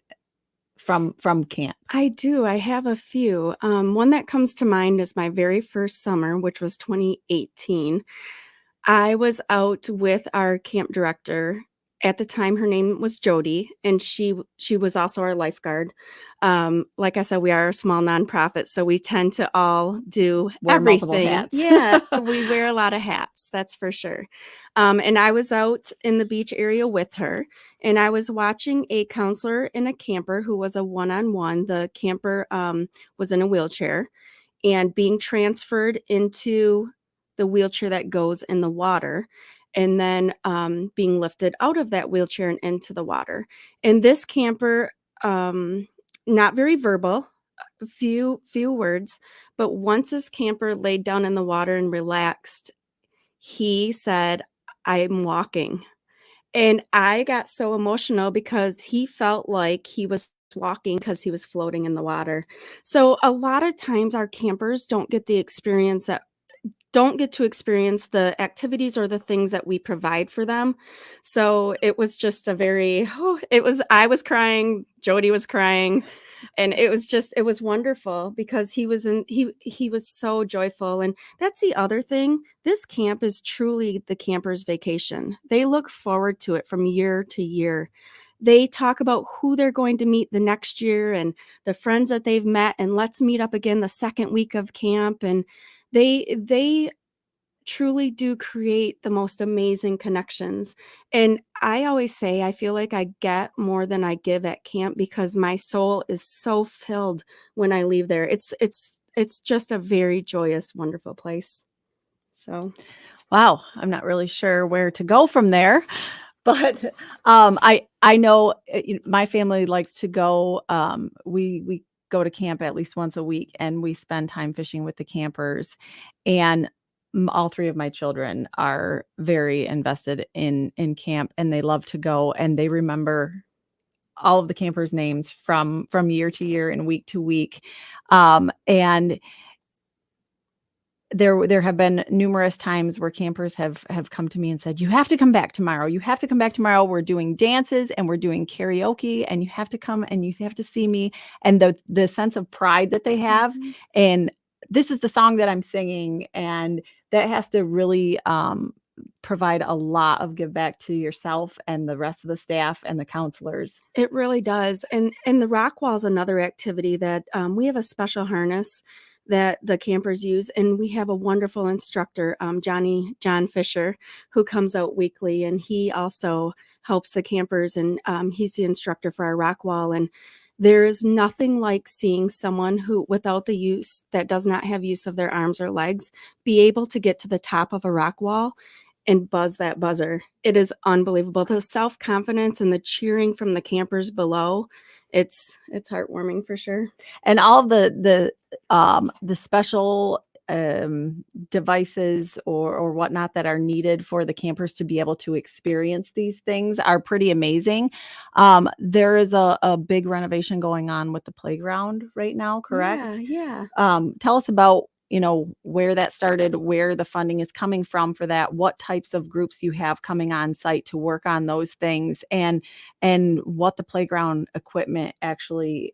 from camp? I do. I have a few. One that comes to mind is my very first summer, which was 2018. I was out with our camp director. At the time, her name was Jody, and she was also our lifeguard. Like I said, we are a small nonprofit, so we tend to all do Wear multiple everything. hats. Yeah, we wear a lot of hats, that's for sure. And I was out in the beach area with her, and I was watching a counselor and a camper who was a one-on-one. The camper was in a wheelchair and being transferred into the wheelchair that goes in the water, and then being lifted out of that wheelchair and into the water. And this camper, not very verbal, a few words, but once this camper laid down in the water and relaxed, he said, "I'm walking." And I got so emotional because he felt like he was walking because he was floating in the water. So a lot of times our campers don't get to experience the activities or the things that we provide for them. So it was just I was crying, Jody was crying, and it was wonderful because he was so joyful. And that's the other thing. This camp is truly the camper's vacation. They look forward to it from year to year. They talk about who they're going to meet the next year and the friends that they've met, and let's meet up again the second week of camp. And they truly do create the most amazing connections. And I always say I feel like I get more than I give at camp because my soul is so filled when I leave there. It's just a very joyous, wonderful place. So, Wow, I'm not really sure where to go from there, but I know my family likes to go. We go to camp at least once a week, and we spend time fishing with the campers. And all three of my children are very invested in camp, and they love to go, and they remember all of the campers' names from year to year and week to week. And there have been numerous times where campers have come to me and said, "You have to come back tomorrow. You have to come back tomorrow. We're doing dances and we're doing karaoke, and you have to come and you have to see me." And the sense of pride that they have, and this is the song that I'm singing, and that has to really provide a lot of give back to yourself and the rest of the staff and the counselors. it really does. And the rock wall is another activity that we have a special harness that the campers use, and we have a wonderful instructor, John Fisher, who comes out weekly, and he also helps the campers, and he's the instructor for our rock wall. And there is nothing like seeing someone who, that does not have use of their arms or legs, be able to get to the top of a rock wall and buzz that buzzer. It is unbelievable. The self-confidence and the cheering from the campers below, it's heartwarming for sure. And all the special devices or whatnot that are needed for the campers to be able to experience these things are pretty amazing. There is a big renovation going on with the playground right now, correct? Yeah. Tell us about where that started, where the funding is coming from for that, what types of groups you have coming on site to work on those things, and what the playground equipment actually,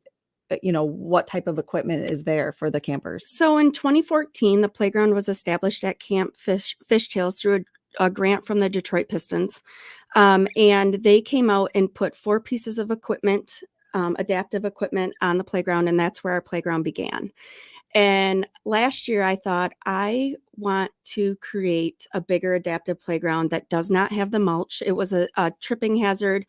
what type of equipment is there for the campers. So in 2014, the playground was established at Camp Fishtails through a grant from the Detroit Pistons. And they came out and put 4 pieces of equipment, adaptive equipment, on the playground, and that's where our playground began. And last year I thought I want to create a bigger adaptive playground that does not have the mulch. It was a tripping hazard.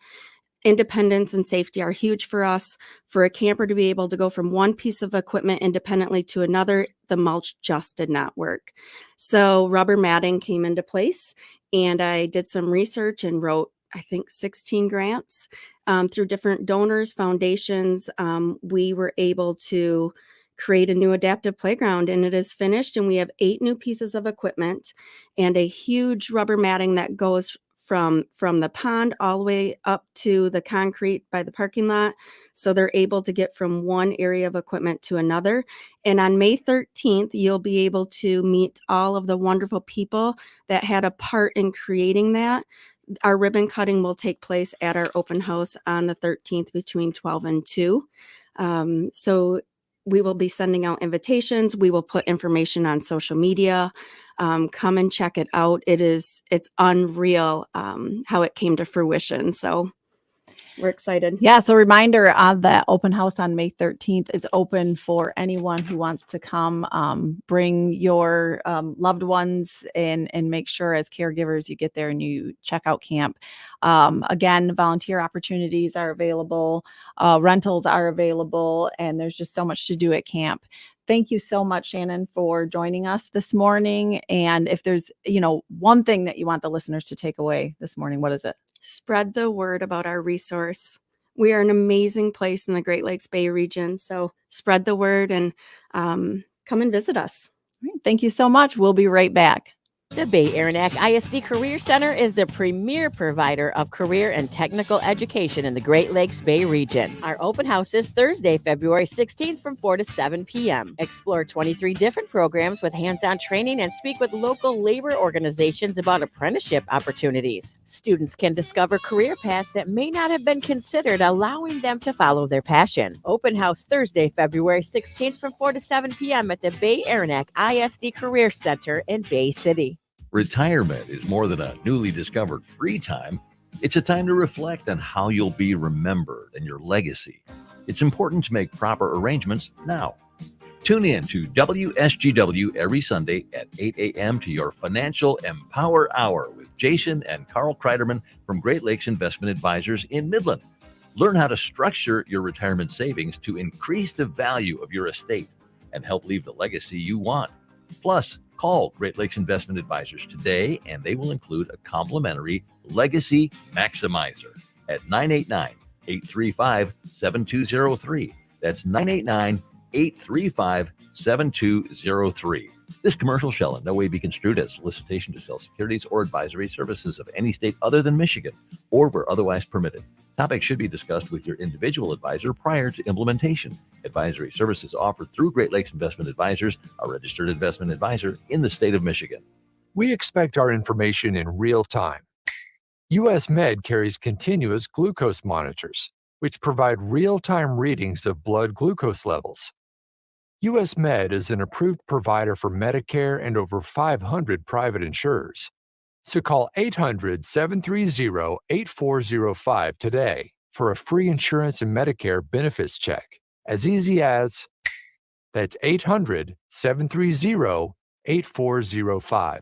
Independence and safety are huge for us. For a camper to be able to go from one piece of equipment independently to another, the mulch just did not work. So rubber matting came into place, and I did some research and wrote, I think, 16 grants through different donors, foundations. We were able to create a new adaptive playground, and it is finished, and we have 8 new pieces of equipment and a huge rubber matting that goes from the pond all the way up to the concrete by the parking lot. So they're able to get from one area of equipment to another. And on May 13th, you'll be able to meet all of the wonderful people that had a part in creating that. Our ribbon cutting will take place at our open house on the 13th between 12 and 2. So we will be sending out invitations. We will put information on social media. Come and check it out. It's unreal how it came to fruition. So we're excited. Yeah. So reminder of that open house on May 13th is open for anyone who wants to come. Bring your loved ones and make sure as caregivers you get there and you check out camp. Again, volunteer opportunities are available. Rentals are available, and there's just so much to do at camp. Thank you so much, Shannon, for joining us this morning. And if there's, one thing that you want the listeners to take away this morning, what is it? Spread the word about our resource. We are an amazing place in the Great Lakes Bay region. So spread the word and come and visit us. All right, thank you so much. We'll be right back. The Bay Aranac ISD Career Center is the premier provider of career and technical education in the Great Lakes Bay region. Our open house is Thursday, February 16th from 4 to 7 p.m. Explore 23 different programs with hands-on training and speak with local labor organizations about apprenticeship opportunities. Students can discover career paths that may not have been considered, allowing them to follow their passion. Open house Thursday, February 16th from 4 to 7 p.m. at the Bay Aranac ISD Career Center in Bay City. Retirement is more than a newly discovered free time. It's a time to reflect on how you'll be remembered and your legacy. It's important to make proper arrangements now. Tune in to WSGW every Sunday at 8 a.m. to your Financial Empower Hour with Jason and Carl Kreiderman from Great Lakes Investment Advisors in Midland. Learn how to structure your retirement savings to increase the value of your estate and help leave the legacy you want. Plus, call Great Lakes Investment Advisors today, and they will include a complimentary Legacy Maximizer at 989-835-7203. That's 989-835-7203. This commercial shall in no way be construed as solicitation to sell securities or advisory services of any state other than Michigan or where otherwise permitted. Topics should be discussed with your individual advisor prior to implementation. Advisory services offered through Great Lakes Investment Advisors, a registered investment advisor in the state of Michigan. We expect our information in real time. US Med carries continuous glucose monitors, which provide real-time readings of blood glucose levels. US Med is an approved provider for Medicare and over 500 private insurers. So call 800-730-8405 today for a free insurance and Medicare benefits check. As easy as, that's 800-730-8405.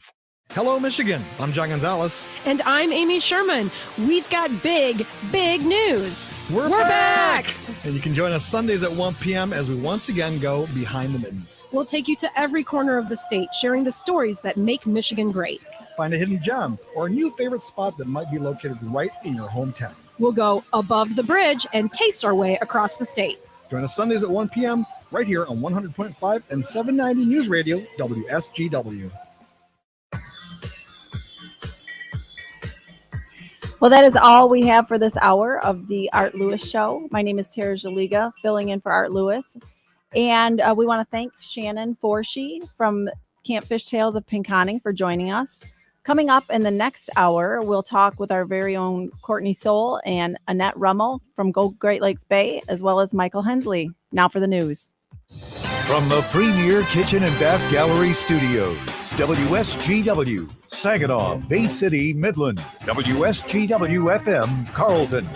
Hello, Michigan. I'm John Gonzalez. And I'm Amy Sherman. We've got big news. We're back! And you can join us Sundays at 1 p.m. as we once again go behind the mitten. We'll take you to every corner of the state, sharing the stories that make Michigan great. Find a hidden gem or a new favorite spot that might be located right in your hometown. We'll go above the bridge and taste our way across the state. Join us Sundays at 1 p.m. right here on 100.5 and 790 News Radio, WSGW. Well, that is all we have for this hour of the Art Lewis Show. My name is Tera Szeliga, filling in for Art Lewis. And we want to thank Shannon Forshee from Camp Fishtails of Pinconning for joining us. Coming up in the next hour, we'll talk with our very own Courtney Soule and Annette Rummel from Great Lakes Bay, as well as Michael Hensley. Now for the news. From the Premier Kitchen and Bath Gallery Studios, WSGW, Saginaw, Bay City, Midland, WSGW FM, Carlton.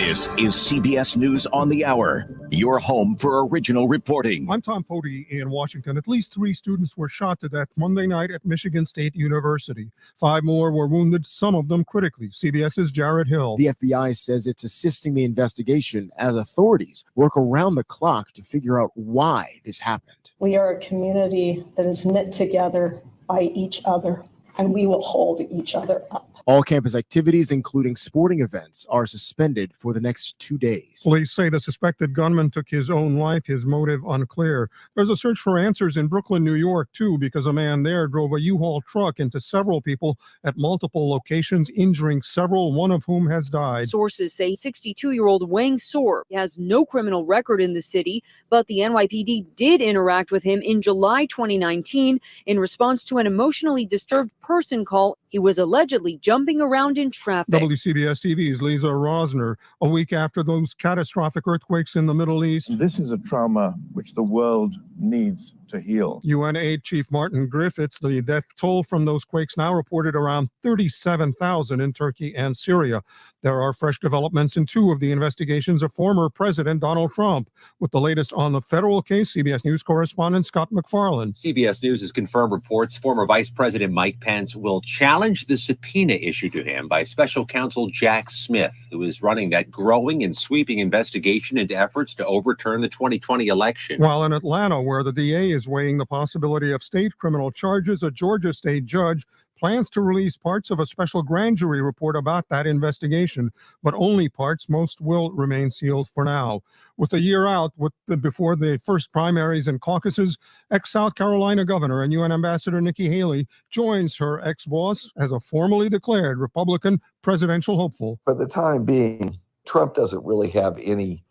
This is CBS News on the Hour, your home for original reporting. I'm Tom Foti in Washington. At least 3 students were shot to death Monday night at Michigan State University. 5 more were wounded, some of them critically. CBS's Jared Hill. The FBI says it's assisting the investigation as authorities work around the clock to figure out why this happened. We are a community that is knit together by each other, and we will hold each other up. All campus activities, including sporting events, are suspended for the next 2 days. Police say the suspected gunman took his own life, his motive unclear. There's a search for answers in Brooklyn, New York, too, because a man there drove a U-Haul truck into several people at multiple locations, injuring several, one of whom has died. Sources say 62-year-old Wang Sor has no criminal record in the city, but the NYPD did interact with him in July 2019 in response to an emotionally disturbed person call. He was allegedly jumping around in traffic. WCBS TV's Lisa Rosner. A week after those catastrophic earthquakes in the Middle East. This is a trauma which the world needs to heal. UN Aid Chief Martin Griffiths, the death toll from those quakes now reported around 37,000 in Turkey and Syria. There are fresh developments in 2 of the investigations of former President Donald Trump. With the latest on the federal case, CBS News correspondent Scott McFarland. CBS News has confirmed reports former Vice President Mike Pence will challenge the subpoena issued to him by special counsel Jack Smith, who is running that growing and sweeping investigation into efforts to overturn the 2020 election. While in Atlanta, where the DA is weighing the possibility of state criminal charges, a Georgia state judge plans to release parts of a special grand jury report about that investigation, but only parts. Most will remain sealed for now. With a year out before the first primaries and caucuses, ex-South Carolina Governor and UN Ambassador Nikki Haley joins her ex-boss as a formally declared Republican presidential hopeful. For the time being, Trump doesn't really have any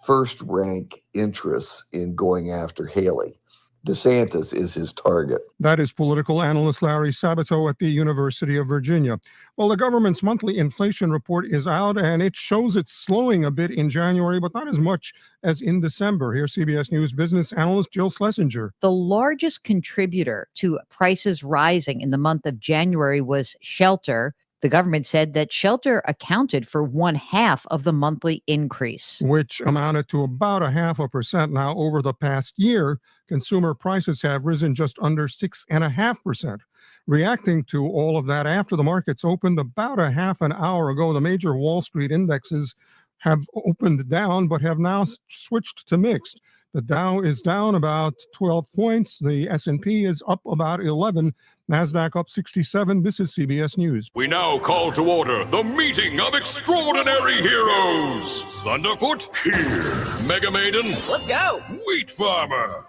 first-rank interests in going after Haley. DeSantis is his target. That is political analyst Larry Sabato at the University of Virginia. Well, the government's monthly inflation report is out, and it shows it's slowing a bit in January, but not as much as in December. Here's CBS News business analyst Jill Schlesinger. The largest contributor to prices rising in the month of January was shelter. The government said that shelter accounted for 1/2 of the monthly increase, which amounted to about 0.5%. Now, over the past year, consumer prices have risen just under 6.5%. Reacting to all of that, after the markets opened about a half an hour ago, the major Wall Street indexes have opened down, but have now switched to mixed. The Dow is down about 12 points. The S&P is up about 11. NASDAQ up 67. This is CBS News. We now call to order the meeting of extraordinary heroes. Thunderfoot, here. Mega Maiden. Let's go. Wheat Farmer.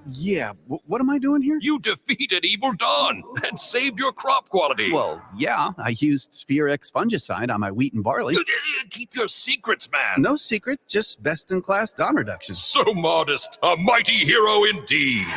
Yeah. What am I doing here? You defeated Evil Dawn and saved your crop quality. Well, yeah. I used Sphere X fungicide on my wheat and barley. Keep your secrets, man. No secret, just best-in-class Dawn reduction. So modest. A mighty hero indeed.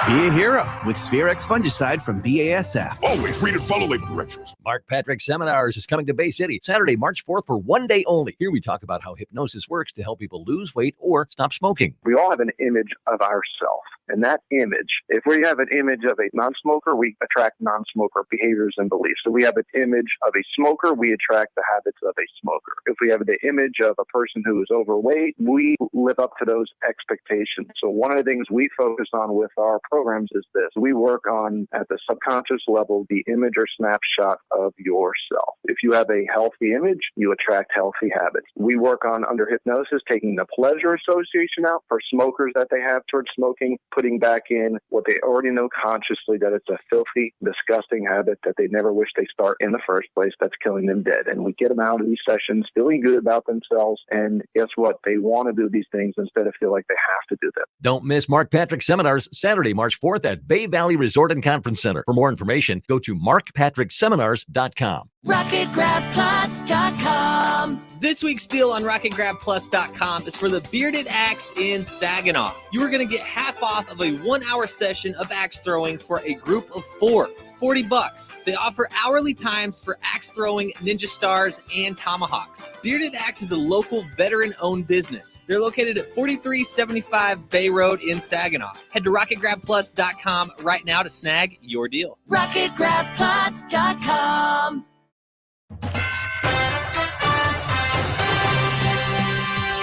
Be a hero with Sphere X fungicide from BASF. Always read and follow label directions. Mark Patrick Seminars is coming to Bay City Saturday, March 4th for 1 day only. Here we talk about how hypnosis works to help people lose weight or stop smoking. We all have an image of ourselves. And that image, if we have an image of a non-smoker, we attract non-smoker behaviors and beliefs. So we have an image of a smoker, we attract the habits of a smoker. If we have the image of a person who is overweight, we live up to those expectations. So one of the things we focus on with our programs is this. We work on, at the subconscious level, the image or snapshot of yourself. If you have a healthy image, you attract healthy habits. We work on, under hypnosis, taking the pleasure association out for smokers that they have towards smoking, putting back in what they already know consciously, that it's a filthy, disgusting habit that they never wish they start in the first place, that's killing them dead. And we get them out of these sessions feeling good about themselves, and guess what? They want to do these things instead of feel like they have to do them. Don't miss Mark Patrick Seminars Saturday, March 4th at Bay Valley Resort and Conference Center. For more information, go to markpatrickseminars.com. RocketGrabPlus.com. This week's deal on RocketGrabPlus.com is for the Bearded Axe in Saginaw. You are going to get half off of a 1-hour session of axe throwing for a group of 4. It's $40. They offer hourly times for axe throwing, ninja stars, and tomahawks. Bearded Axe is a local veteran-owned business. They're located at 4375 Bay Road in Saginaw. Head to RocketGrabPlus.com right now to snag your deal. RocketGrabPlus.com.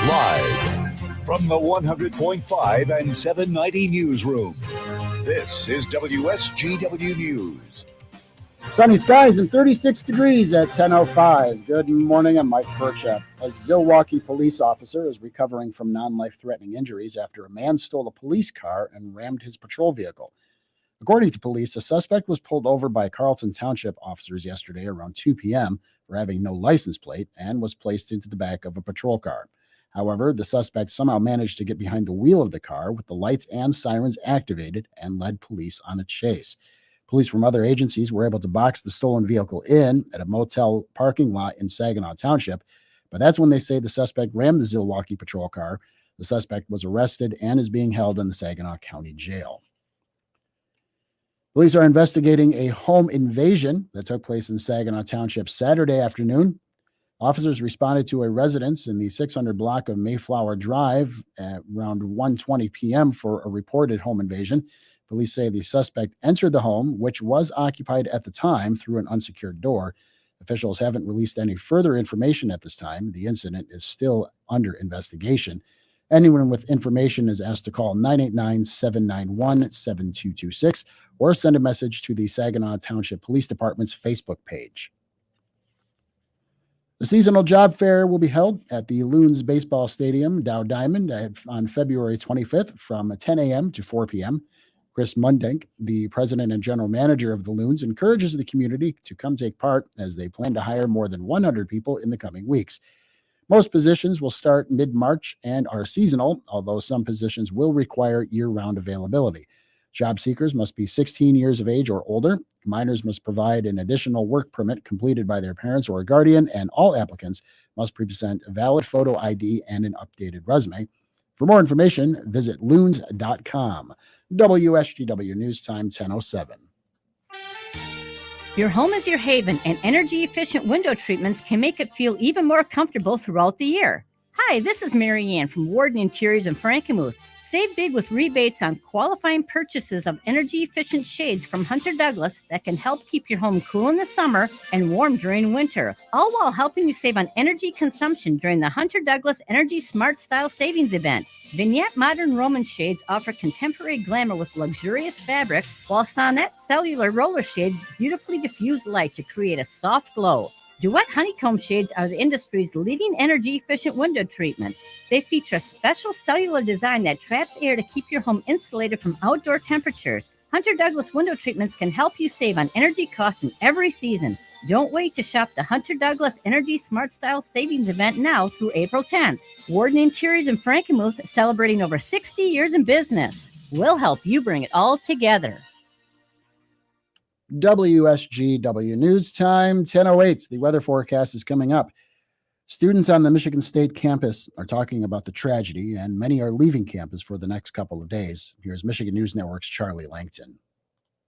Live from the 100.5 and 790 newsroom, this is WSGW News. Sunny skies and 36 degrees at 10:05. Good morning, I'm Mike Percha. A Zilwaukee police officer is recovering from non-life-threatening injuries after a man stole a police car and rammed his patrol vehicle. According to police, a suspect was pulled over by Carlton Township officers yesterday around 2 p.m. for having no license plate and was placed into the back of a patrol car. However, the suspect somehow managed to get behind the wheel of the car with the lights and sirens activated and led police on a chase. Police from other agencies were able to box the stolen vehicle in at a motel parking lot in Saginaw Township, but that's when they say the suspect rammed the Zilwaukee patrol car. The suspect was arrested and is being held in the Saginaw County Jail. Police are investigating a home invasion that took place in Saginaw Township Saturday afternoon. Officers responded to a residence in the 600 block of Mayflower Drive at around 1:20 p.m. for a reported home invasion. Police say the suspect entered the home, which was occupied at the time, through an unsecured door. Officials haven't released any further information at this time. The incident is still under investigation. Anyone with information is asked to call 989-791-7226 or send a message to the Saginaw Township Police Department's Facebook page. The seasonal job fair will be held at the Loons Baseball Stadium, Dow Diamond, on February 25th from 10 a.m. to 4 p.m. Chris Mundink, the president and general manager of the Loons, encourages the community to come take part as they plan to hire more than 100 people in the coming weeks. Most positions will start mid-March and are seasonal, although some positions will require year-round availability. Job seekers must be 16 years of age or older. Minors must provide an additional work permit completed by their parents or a guardian, and all applicants must present a valid photo ID and an updated resume. For more information, visit loons.com. WSGW News Time 10:07. Your home is your haven, and energy-efficient window treatments can make it feel even more comfortable throughout the year. Hi, this is Mary Ann from Warden Interiors in Frankenmuth. Save big with rebates on qualifying purchases of energy-efficient shades from Hunter Douglas that can help keep your home cool in the summer and warm during winter, all while helping you save on energy consumption during the Hunter Douglas Energy Smart Style Savings Event. Vignette Modern Roman shades offer contemporary glamour with luxurious fabrics, while Sonnet Cellular Roller shades beautifully diffuse light to create a soft glow. Duet Honeycomb shades are the industry's leading energy-efficient window treatments. They feature a special cellular design that traps air to keep your home insulated from outdoor temperatures. Hunter Douglas window treatments can help you save on energy costs in every season. Don't wait to shop the Hunter Douglas Energy Smart Style Savings Event now through April 10th. Warden Interiors in Frankenmuth, celebrating over 60 years in business. We'll help you bring it all together. WSGW News Time 10:08. The weather forecast is coming up. Students on the Michigan State campus are talking about the tragedy, and many are leaving campus for the next couple of days. Here's Michigan News Network's Charlie Langton.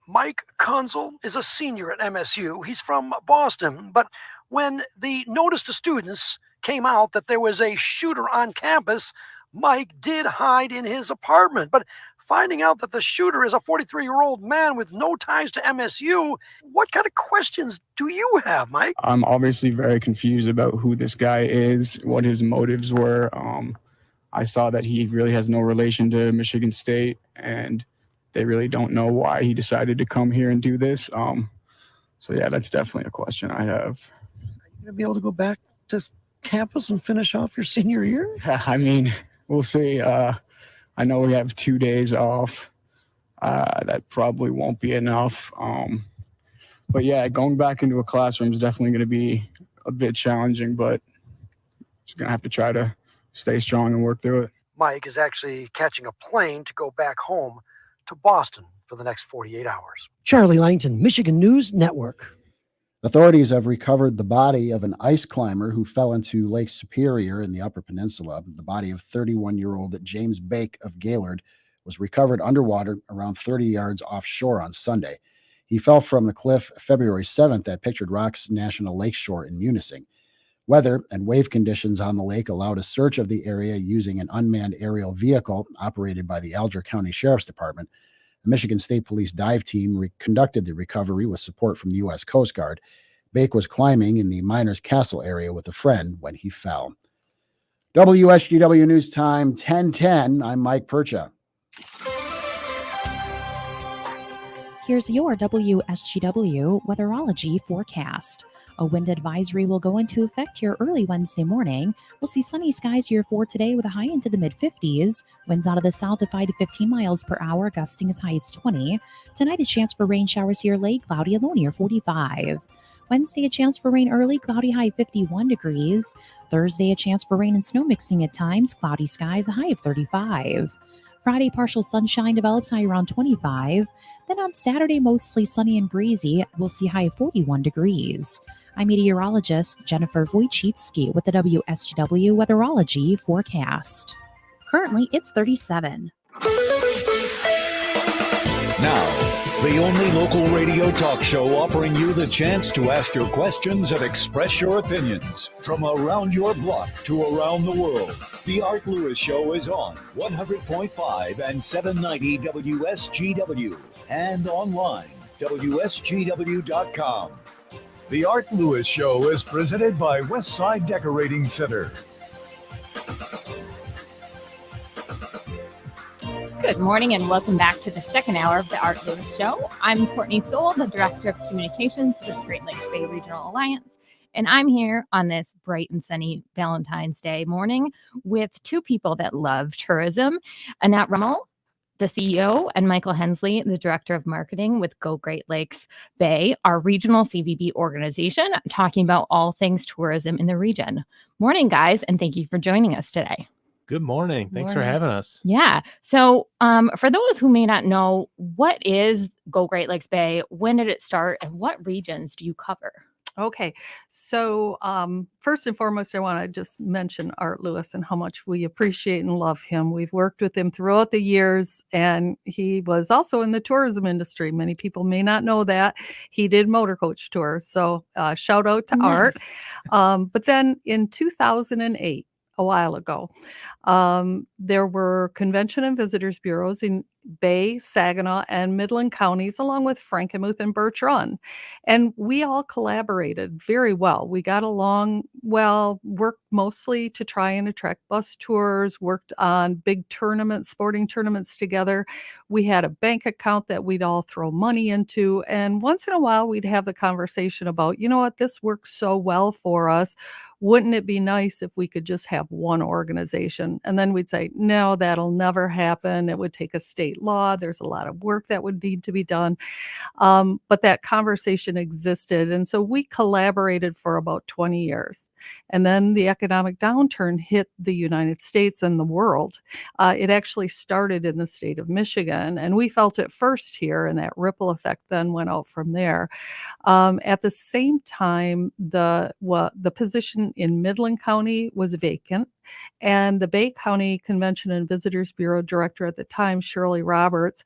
Mike Kunzel is a senior at MSU. He's from Boston, but when the notice to students came out that there was a shooter on campus, Mike did hide in his apartment. But finding out that the shooter is a 43-year-old man with no ties to MSU, what kind of questions do you have, Mike? I'm obviously very confused about who this guy is, what his motives were. I saw that he really has no relation to Michigan State, and they really don't know why he decided to come here and do this. So yeah, that's definitely a question I have. Are you going to be able to go back to campus and finish off your senior year? I mean, we'll see. I know we have 2 days off. That probably won't be enough. But yeah, going back into a classroom is definitely going to be a bit challenging, but just going to have to try to stay strong and work through it. Mike is actually catching a plane to go back home to Boston for the next 48 hours. Charlie Langton, Michigan News Network. Authorities have recovered the body of an ice climber who fell into Lake Superior in the Upper Peninsula. The body of 31-year-old James Bake of Gaylord was recovered underwater around 30 yards offshore on Sunday. He fell from the cliff February 7th at Pictured Rocks National Lakeshore in Munising. Weather and wave conditions on the lake allowed a search of the area using an unmanned aerial vehicle operated by the Alger County Sheriff's Department. The Michigan State Police dive team conducted the recovery with support from the U.S. Coast Guard. Bake was climbing in the Miners Castle area with a friend when he fell. WSGW News Time 10:10. I'm Mike Percha. Here's your WSGW weatherology forecast. A wind advisory will go into effect here early Wednesday morning. We'll see sunny skies here for today with a high into the mid-50s. Winds out of the south at 5 to 15 miles per hour, gusting as high as 20. Tonight, a chance for rain showers here late, cloudy and low near 45. Wednesday, a chance for rain early, cloudy, high 51 degrees. Thursday, a chance for rain and snow mixing at times, cloudy skies, a high of 35. Friday, partial sunshine develops, high around 25. Then on Saturday, mostly sunny and breezy. We'll see high of 41 degrees. I'm meteorologist Jennifer Wojcicki with the WSGW weatherology forecast. Currently, it's 37. Now, the only local radio talk show offering you the chance to ask your questions and express your opinions. From around your block to around the world, The Art Lewis Show is on 100.5 and 790 WSGW and online, WSGW.com. The Art Lewis Show is presented by Westside Decorating Center. Good morning and welcome back to the second hour of the Art Lewis Show. I'm Courtney Soule, the Director of Communications with Great Lakes Bay Regional Alliance, and I'm here on this bright and sunny Valentine's Day morning with two people that love tourism, Annette Rummel, the CEO, and Michael Hensley, the Director of Marketing with Go Great Lakes Bay, our regional CVB organization, talking about all things tourism in the region. Morning, guys, and thank you for joining us today. Good morning. Thanks for having us. Yeah. So for those who may not know, what is Go Great Lakes Bay? When did it start? And what regions do you cover? Okay. So first and foremost, I want to just mention Art Lewis and how much we appreciate and love him. We've worked with him throughout the years, and he was also in the tourism industry. Many people may not know that. He did motor coach tours. So shout out to Art. But then in 2008, a while ago, there were convention and visitors bureaus in Bay, Saginaw, and Midland counties, along with Frankenmuth and Birch Run. And we all collaborated very well. We got along well, worked mostly to try and attract bus tours, worked on big tournaments, sporting tournaments together. We had a bank account that we'd all throw money into. And once in a while, we'd have the conversation about, you know what, this works so well for us. Wouldn't it be nice if we could just have one organization? And then we'd say, no, that'll never happen. It would take a state law. There's a lot of work that would need to be done. But that conversation existed. And so we collaborated for about 20 years. And then the economic downturn hit the United States and the world. It actually started in the state of Michigan, and we felt it first here, and that ripple effect then went out from there. At the same time, the position in Midland County was vacant, and the Bay County Convention and Visitors Bureau director at the time, Shirley Roberts,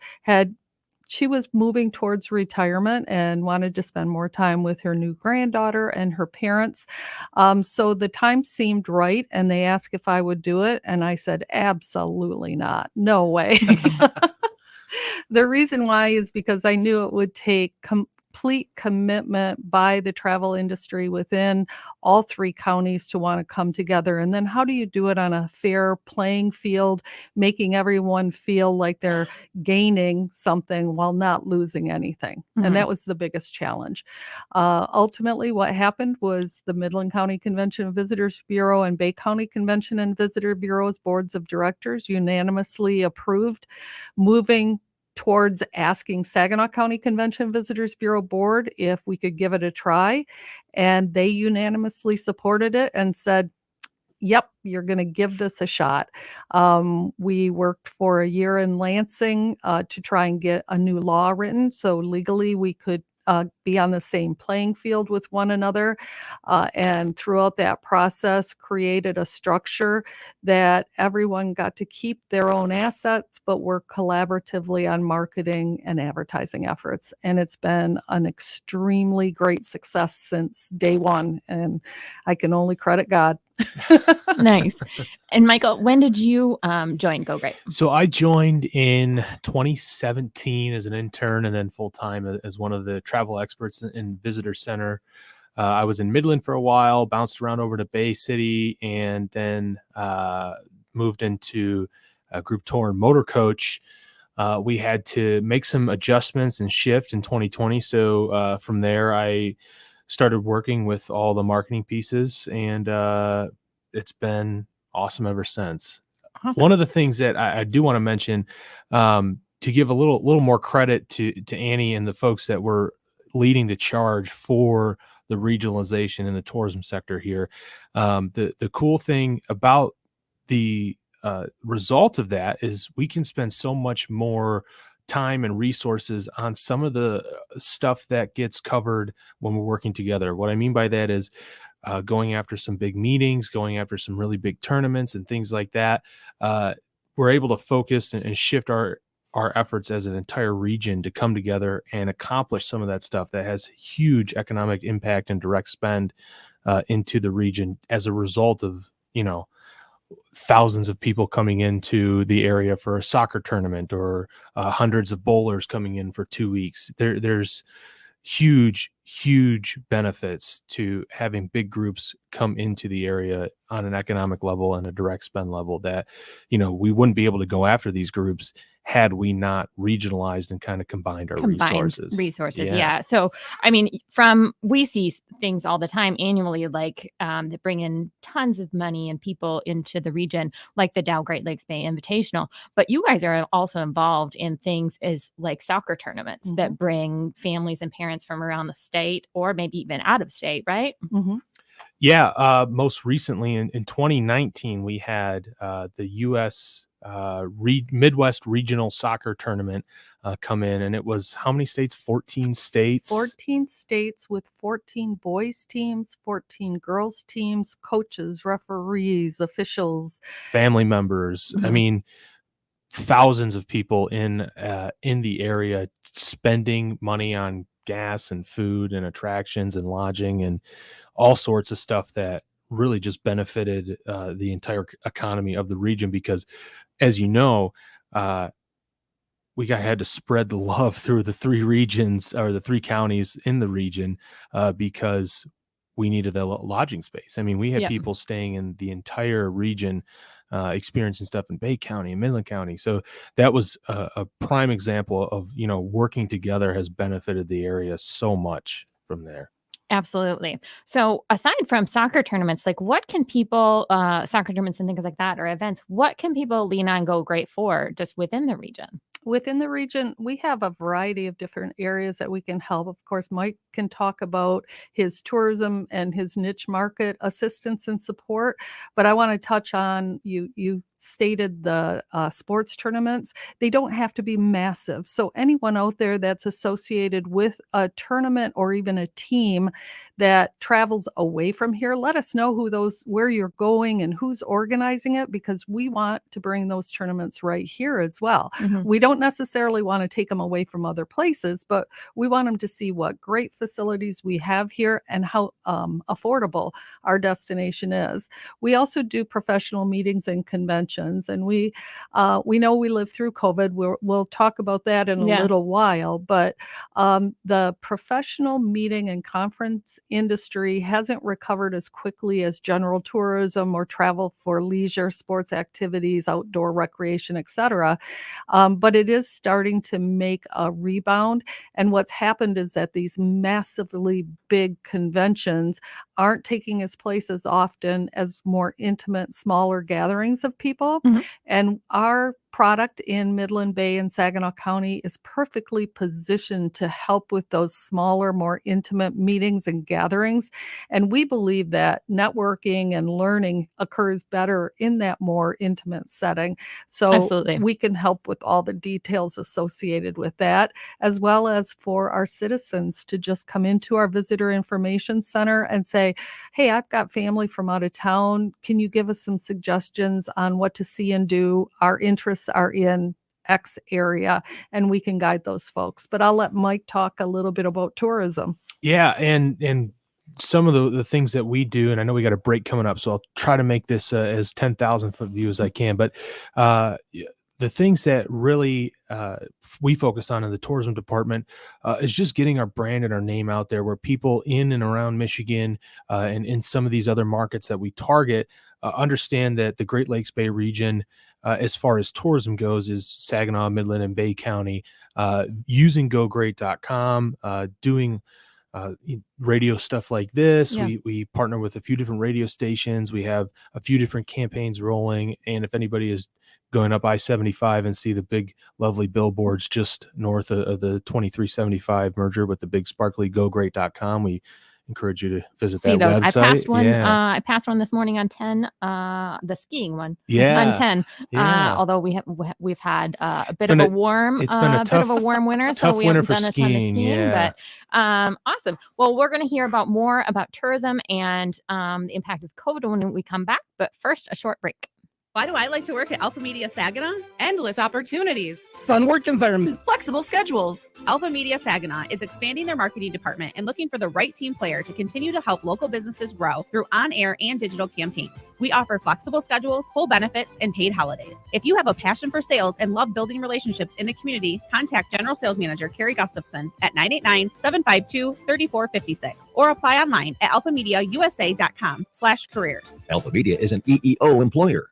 she was moving towards retirement and wanted to spend more time with her new granddaughter and her parents. So the time seemed right, and they asked if I would do it. And I said, absolutely not. No way. The reason why is because I knew it would take complete commitment by the travel industry within all three counties to want to come together. And then how do you do it on a fair playing field, making everyone feel like they're gaining something while not losing anything? Mhm. And that was the biggest challenge. Ultimately, what happened was the Midland County Convention and Visitors Bureau and Bay County Convention and Visitor Bureau's boards of directors unanimously approved moving towards asking Saginaw County Convention and Visitors Bureau Board if we could give it a try. And they unanimously supported it and said, yep, you're going to give this a shot. We worked for a year in Lansing to try and get a new law written so legally we could be on the same playing field with one another, and throughout that process created a structure that everyone got to keep their own assets but work collaboratively on marketing and advertising efforts. And it's been an extremely great success since day one, and I can only credit God. Nice. And Michael, when did you join Go Great? So I joined in 2017 as an intern and then full-time as one of the travel experts in Visitor Center. I was in Midland for a while, bounced around over to Bay City, and then moved into a group tour and motor coach. We had to make some adjustments and shift in 2020. So from there, I started working with all the marketing pieces, and it's been awesome ever since. Awesome. One of the things that I do want to mention, to give a little more credit to Annie and the folks that were leading the charge for the regionalization in the tourism sector here. The cool thing about the result of that is we can spend so much more time and resources on some of the stuff that gets covered when we're working together. What I mean by that is going after some big meetings, going after some really big tournaments and things like that. We're able to focus and shift our efforts as an entire region to come together and accomplish some of that stuff that has huge economic impact and direct spend into the region as a result of, thousands of people coming into the area for a soccer tournament, or hundreds of bowlers coming in for 2 weeks. There's huge benefits to having big groups come into the area on an economic level and a direct spend level that, we wouldn't be able to go after these groups had we not regionalized and kind of combined our resources. Yeah. So, we see things all the time annually, like that bring in tons of money and people into the region, like the Dow Great Lakes Bay Invitational. But you guys are also involved in things as like soccer tournaments that bring families and parents from around the state or maybe even out of state, right? Mm-hmm. Yeah. Most recently in 2019, we had the U.S. Midwest Regional Soccer Tournament come in, and it was how many states? 14 states. 14 states with 14 boys teams, 14 girls teams, coaches, referees, officials, family members. I mean, thousands of people in the area spending money on gas and food and attractions and lodging and all sorts of stuff that really just benefited the entire economy of the region, because as you know, we had to spread the love through the three regions, or the three counties in the region, because we needed the lodging space. I mean, we had people staying in the entire region, experiencing stuff in Bay County and Midland County. So that was a prime example of, working together has benefited the area so much from there. Absolutely. So aside from soccer tournaments, like what can people, soccer tournaments and things like that, or events, what can people lean on Go Great for just within the region? Within the region, we have a variety of different areas that we can help. Of course, Mike can talk about his tourism and his niche market assistance and support, but I want to touch on, you stated the sports tournaments. They don't have to be massive. So anyone out there that's associated with a tournament or even a team that travels away from here, let us know where you're going and who's organizing it, because we want to bring those tournaments right here as well. We don't necessarily want to take them away from other places, but we want them to see what great facilities we have here and how affordable our destination is. We also do professional meetings and conventions, and we know we lived through COVID. We'll talk about that in a little while, but the professional meeting and conference industry hasn't recovered as quickly as general tourism or travel for leisure, sports activities, outdoor recreation, etc. But it is starting to make a rebound. And what's happened is that these massively big conventions aren't taking its place as often as more intimate, smaller gatherings of people. And our product in Midland Bay and Saginaw County is perfectly positioned to help with those smaller, more intimate meetings and gatherings. And we believe that networking and learning occurs better in that more intimate setting. So Absolutely. We can help with all the details associated with that, as well as for our citizens to just come into our visitor information center and say, hey, I've got family from out of town. Can you give us some suggestions on what to see and do? Our interests are in X area, and we can guide those folks. But I'll let Mike talk a little bit about tourism. Yeah, and some of the things that we do, and I know we got a break coming up, so I'll try to make this as 10,000 foot view as I can. But the things that really we focus on in the tourism department is just getting our brand and our name out there, where people in and around Michigan and in some of these other markets that we target understand that the Great Lakes Bay region, as far as tourism goes, is Saginaw, Midland, and Bay County. Using GoGreat.com, doing radio stuff like this. Yeah. We partner with a few different radio stations. We have a few different campaigns rolling. And if anybody is going up I-75 and see the big, lovely billboards just north of the 2375 merger with the big sparkly GoGreat.com, we encourage you to visit See that those. website. I passed one. Yeah. I passed one this morning on 10. The skiing one. Yeah. On 10. Yeah. Although we've had a bit been of a- a warm, it's been a bit tough- of a warm winter, so tough we winter haven't for done a ton of skiing, skiing. yeah. But awesome. Well, we're going to hear more about tourism and the impact of COVID when we come back. But first, a short break. Why do I like to work at Alpha Media Saginaw? Endless opportunities. Fun work environment. Flexible schedules. Alpha Media Saginaw is expanding their marketing department and looking for the right team player to continue to help local businesses grow through on-air and digital campaigns. We offer flexible schedules, full benefits, and paid holidays. If you have a passion for sales and love building relationships in the community, contact General Sales Manager Carrie Gustafson at 989-752-3456 or apply online at alphamediausa.com/careers. Alpha Media is an EEO employer.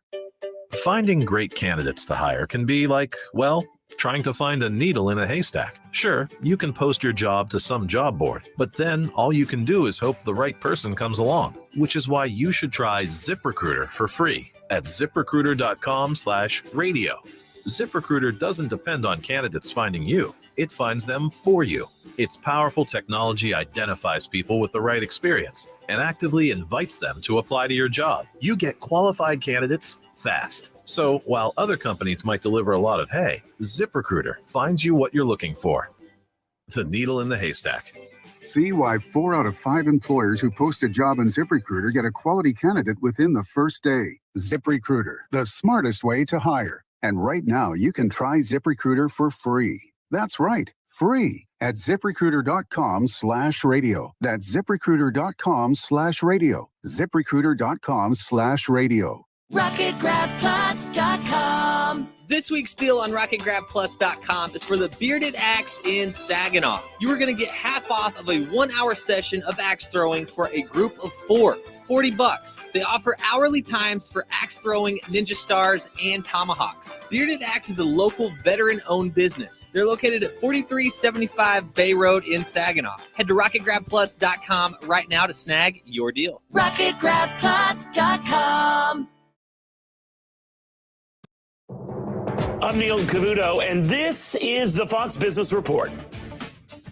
Finding great candidates to hire can be like, well, trying to find a needle in a haystack. Sure, you can post your job to some job board, but then all you can do is hope the right person comes along, which is why you should try ZipRecruiter for free at ziprecruiter.com/radio. ZipRecruiter doesn't depend on candidates finding you. It finds them for you. Its powerful technology identifies people with the right experience and actively invites them to apply to your job. You get qualified candidates fast. So while other companies might deliver a lot of hay, ZipRecruiter finds you what you're looking for. The needle in the haystack. See why 4 out of 5 employers who post a job on ZipRecruiter get a quality candidate within the first day. ZipRecruiter, the smartest way to hire. And right now, you can try ZipRecruiter for free. That's right, free at ziprecruiter.com/radio. That's ziprecruiter.com/radio. ziprecruiter.com/radio. RocketGrabPlus.com. This week's deal on RocketGrabPlus.com is for the Bearded Axe in Saginaw. You are going to get half off of a 1-hour session of axe throwing for a group of 4. It's $40. They offer hourly times for axe throwing, ninja stars, and tomahawks. Bearded Axe is a local veteran-owned business. They're located at 4375 Bay Road in Saginaw. Head to RocketGrabPlus.com right now to snag your deal. RocketGrabPlus.com. I'm Neil Cavuto, and this is the Fox Business Report.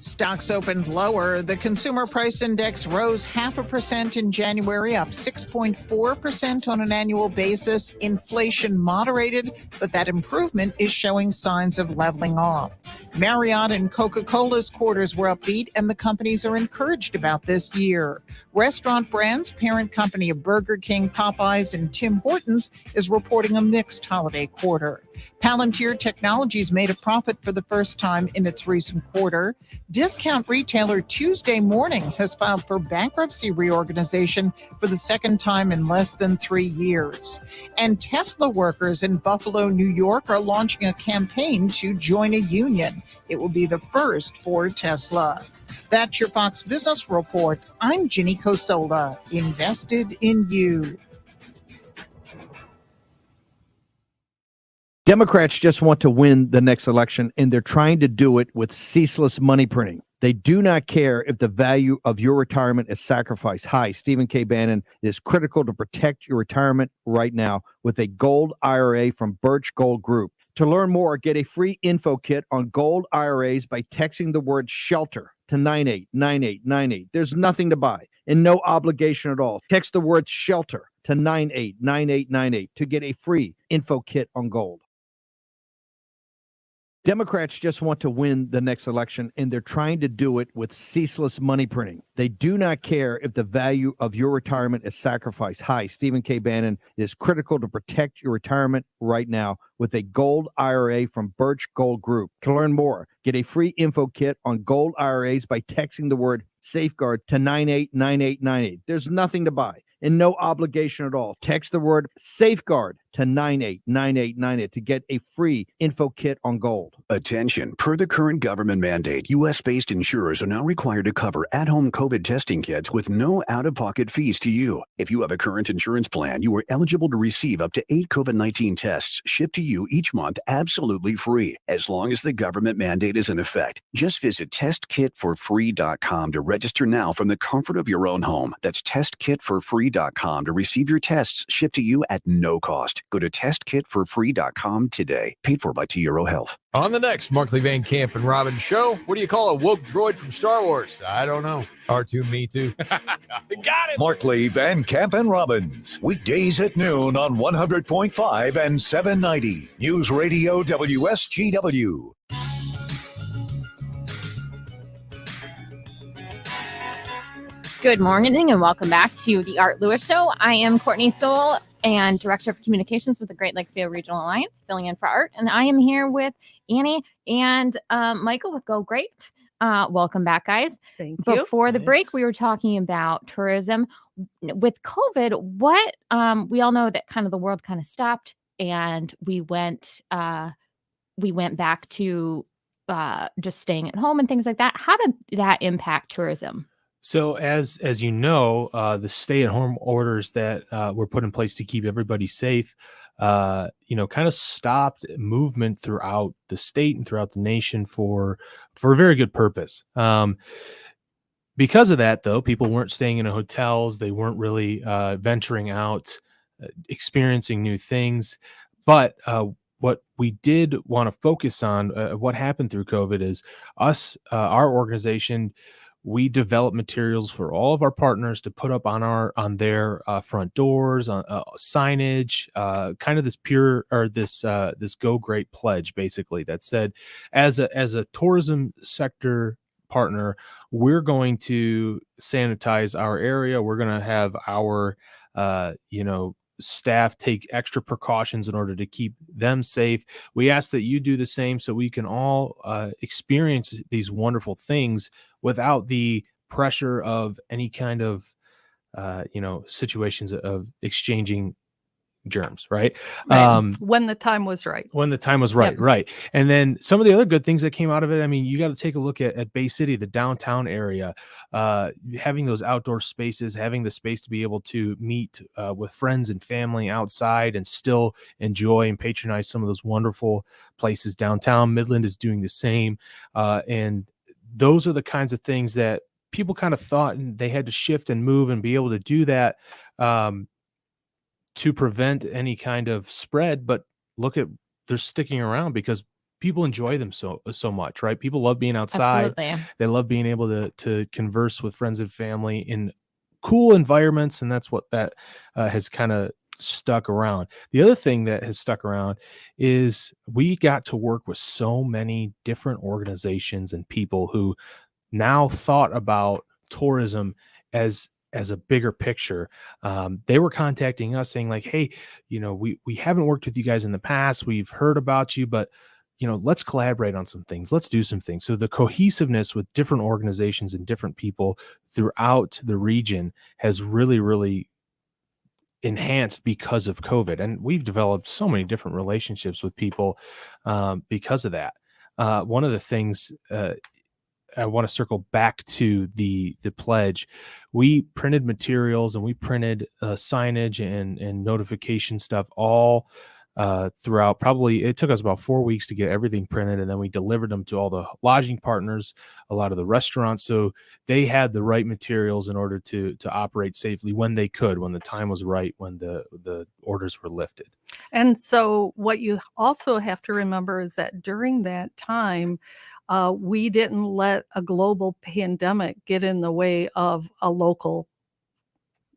Stocks opened lower. The consumer price index rose 0.5% in January, up 6.4% on an annual basis. Inflation moderated, but that improvement is showing signs of leveling off. Marriott and Coca-Cola's quarters were upbeat, and the companies are encouraged about this year. Restaurant Brands, parent company of Burger King, Popeyes, and Tim Hortons, is reporting a mixed holiday quarter. Palantir Technologies made a profit for the first time in its recent quarter. Discount retailer Tuesday Morning has filed for bankruptcy reorganization for the second time in less than 3 years. And Tesla workers in Buffalo, New York are launching a campaign to join a union. It will be the first for Tesla. That's your Fox Business Report. I'm Ginny Cosola, invested in you. Democrats just want to win the next election, and they're trying to do it with ceaseless money printing. They do not care if the value of your retirement is sacrificed. Hi, Stephen K. Bannon. It is critical to protect your retirement right now with a gold IRA from Birch Gold Group. To learn more, get a free info kit on gold IRAs by texting the word SHELTER to 989898. There's nothing to buy and no obligation at all. Text the word SHELTER to 989898 to get a free info kit on gold. Democrats just want to win the next election, and they're trying to do it with ceaseless money printing. They do not care if the value of your retirement is sacrificed. Hi, Stephen K. Bannon. It is critical to protect your retirement right now with a gold IRA from Birch Gold Group. To learn more, get a free info kit on gold IRAs by texting the word SAFEGUARD to 989898. There's nothing to buy and no obligation at all. Text the word SAFEGUARD to 989898 to get a free info kit on gold. Attention. Per the current government mandate, U.S.-based insurers are now required to cover at-home COVID testing kits with no out-of-pocket fees to you. If you have a current insurance plan, you are eligible to receive up to 8 COVID-19 tests shipped to you each month absolutely free, as long as the government mandate is in effect. Just visit testkitforfree.com to register now from the comfort of your own home. That's testkitforfree.com to receive your tests shipped to you at no cost. Go to testkitforfree.com today. Paid for by T. Euro Health. On the next Markley Van Camp and Robin show, what do you call a woke droid from Star Wars? I don't know. R2, me too. Got it. Markley, Van Camp, and Robbins. Weekdays at noon on 100.5 and 790. News Radio WSGW. Good morning and welcome back to the Art Lewis Show. I am Courtney Soule and Director of Communications with the Great Lakes Bay Regional Alliance, filling in for Art. And I am here with Annie and Michael with Go Great. Welcome back, guys. Thank you. Before the break, we were talking about tourism. With COVID, what we all know that kind of the world kind of stopped, and we went back to just staying at home and things like that. How did that impact tourism? So as you know, the stay-at-home orders that were put in place to keep everybody safe, kind of stopped movement throughout the state and throughout the nation for a very good purpose. Because of that, though, people weren't staying in hotels. They weren't really venturing out, experiencing new things. But what we did want to focus on, what happened through COVID, is our organization. We develop materials for all of our partners to put up on their front doors, on signage, kind of this Go Great pledge, basically, that said, as a tourism sector partner, we're going to sanitize our area. We're going to have our staff take extra precautions in order to keep them safe. We ask that you do the same so we can all experience these wonderful things without the pressure of any kind of situations of exchanging germs, right? When the time was right. When the time was right, Yep. right. And then some of the other good things that came out of it, I mean, you got to take a look at Bay City, the downtown area, having those outdoor spaces, having the space to be able to meet with friends and family outside and still enjoy and patronize some of those wonderful places downtown. Midland is doing the same. And those are the kinds of things that people kind of thought they had to shift and move and be able to do that to prevent any kind of spread. But look at, they're sticking around because people enjoy them so much, right? People love being outside. Absolutely. They love being able to converse with friends and family in cool environments. And that's what that has kind of stuck around. The other thing that has stuck around is we got to work with so many different organizations and people who now thought about tourism as a bigger picture. They were contacting us saying like, hey, we haven't worked with you guys in the past. We've heard about you, but let's collaborate on some things. Let's do some things. So the cohesiveness with different organizations and different people throughout the region has really, really enhanced because of COVID. And we've developed so many different relationships with people because of that. One of the things I want to circle back to the pledge. We printed materials and we printed signage and notification stuff all throughout. Probably it took us about 4 weeks to get everything printed, and then we delivered them to all the lodging partners, a lot of the restaurants, so they had the right materials in order to operate safely when they could, when the time was right, when the orders were lifted. And so what you also have to remember is that during that time, we didn't let a global pandemic get in the way of a local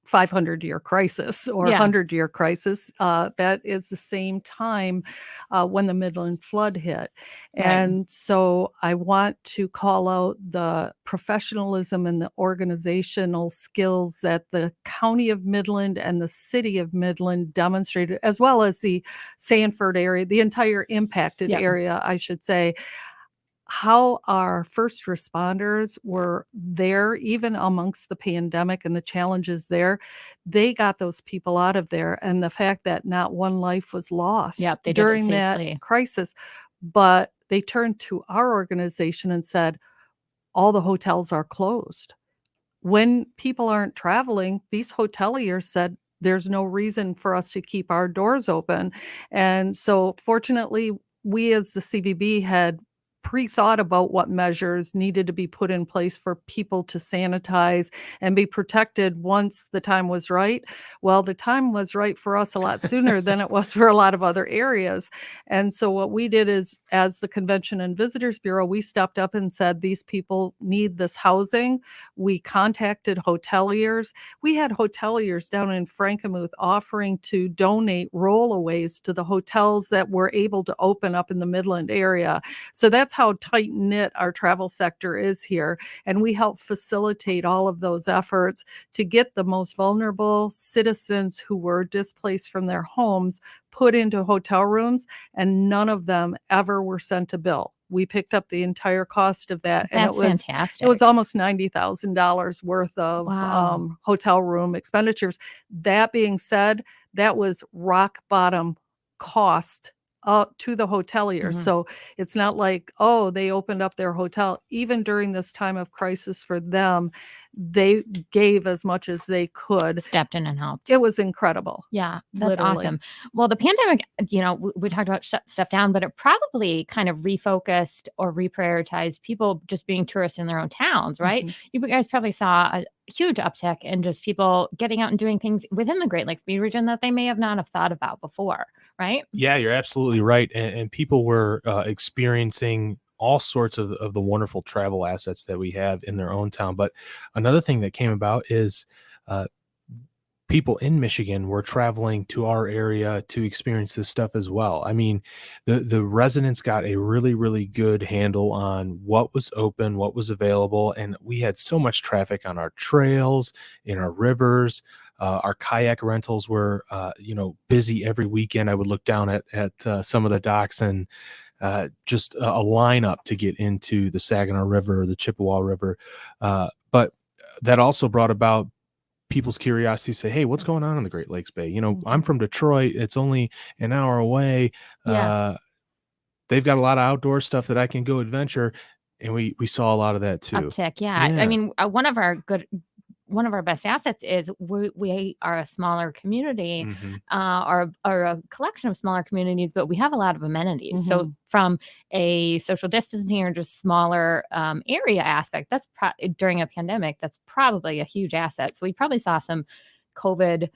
500-year crisis or 100-year crisis. That is the same time when the Midland flood hit. Right. And so I want to call out the professionalism and the organizational skills that the County of Midland and the City of Midland demonstrated, as well as the Sanford area, the entire impacted Yep. area, I should say. how our first responders were there, even amongst the pandemic and the challenges there. They got those people out of there, and the fact that not one life was lost Yep, they did it during safely. that crisis. But they turned to our organization and said, all the hotels are closed. When people aren't traveling, these hoteliers said, there's no reason for us to keep our doors open. And so fortunately, we as the CVB had pre-thought about what measures needed to be put in place for people to sanitize and be protected once the time was right. Well, the time was right for us a lot sooner than it was for a lot of other areas. And so what we did is, as the Convention and Visitors Bureau, we stepped up and said, these people need this housing. We contacted hoteliers. We had hoteliers down in Frankenmuth offering to donate rollaways to the hotels that were able to open up in the Midland area. So that's how tight-knit our travel sector is here. And we help facilitate all of those efforts to get the most vulnerable citizens who were displaced from their homes put into hotel rooms, and none of them ever were sent a bill. We picked up the entire cost of that. And That's it was fantastic. It was almost $90,000 worth of Wow. hotel room expenditures. That being said, that was rock bottom cost to the hoteliers. Mhm. So it's not like, oh, they opened up their hotel. Even during this time of crisis for them, they gave as much as they could. Stepped in and helped. It was incredible. Yeah, that's Literally. awesome. Well, the pandemic, we talked about shut stuff down, but it probably kind of refocused or reprioritized people just being tourists in their own towns, right? Mhm. You guys probably saw a huge uptick in just people getting out and doing things within the Great Lakes region that they may have not have thought about before, right? Yeah, you're absolutely right. And people were experiencing all sorts of the wonderful travel assets that we have in their own town. But another thing that came about is uh, people in Michigan were traveling to our area to experience this stuff as well. I mean, the residents got a really, really good handle on what was open, what was available, and we had so much traffic on our trails, in our rivers. Our kayak rentals were, busy every weekend. I would look down at some of the docks and just a lineup to get into the Saginaw River or the Chippewa River. But that also brought about people's curiosity to say, hey, what's going on in the Great Lakes Bay? I'm from Detroit. It's only an hour away. Yeah. They've got a lot of outdoor stuff that I can go adventure. And we saw a lot of that too. Uptick, yeah. I mean, one of our best assets is we are a smaller community, or a collection of smaller communities, but we have a lot of amenities. So from a social distancing or just smaller area aspect, that's during a pandemic, that's probably a huge asset. So we probably saw some COVID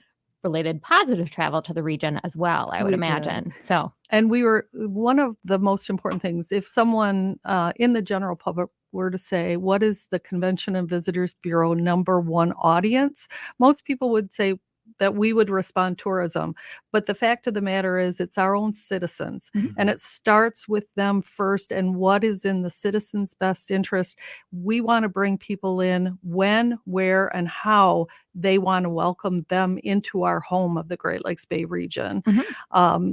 related positive travel to the region as well, I would imagine. So, and we were one of the most important things. If someone in the general public were to say, what is the Convention and Visitors Bureau #1 audience? Most people would say that we would respond tourism. But the fact of the matter is it's our own citizens, and it starts with them first and what is in the citizens' best interest. We want to bring people in when, where, and how they want to welcome them into our home of the Great Lakes Bay region.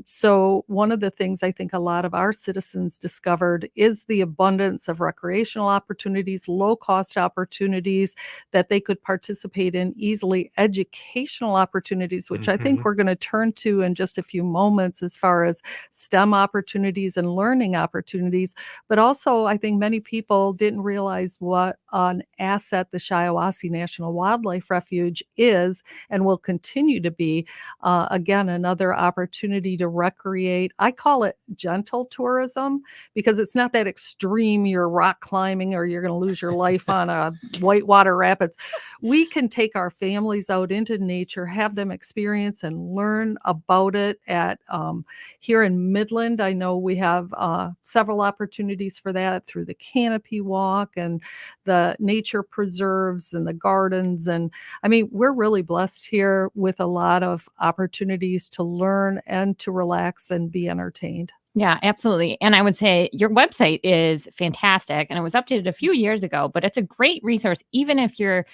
So one of the things I think a lot of our citizens discovered is the abundance of recreational opportunities, low-cost opportunities that they could participate in easily, educational opportunities, which I think we're going to turn to in just a few moments as far as STEM opportunities and learning opportunities. But also, I think many people didn't realize what an asset the Shiawassee National Wildlife Refuge is and will continue to be. Again, another opportunity to recreate. I call it gentle tourism because it's not that extreme. You're rock climbing or you're going to lose your life on a whitewater rapids. We can take our families out into nature, have them experience and learn about it at here in Midland. I know we have several opportunities for that through the Canopy Walk and the nature preserves and the gardens. And I mean, we're really blessed here with a lot of opportunities to learn and to relax and be entertained. Yeah, absolutely. And I would say your website is fantastic and it was updated a few years ago, but it's a great resource, even if you're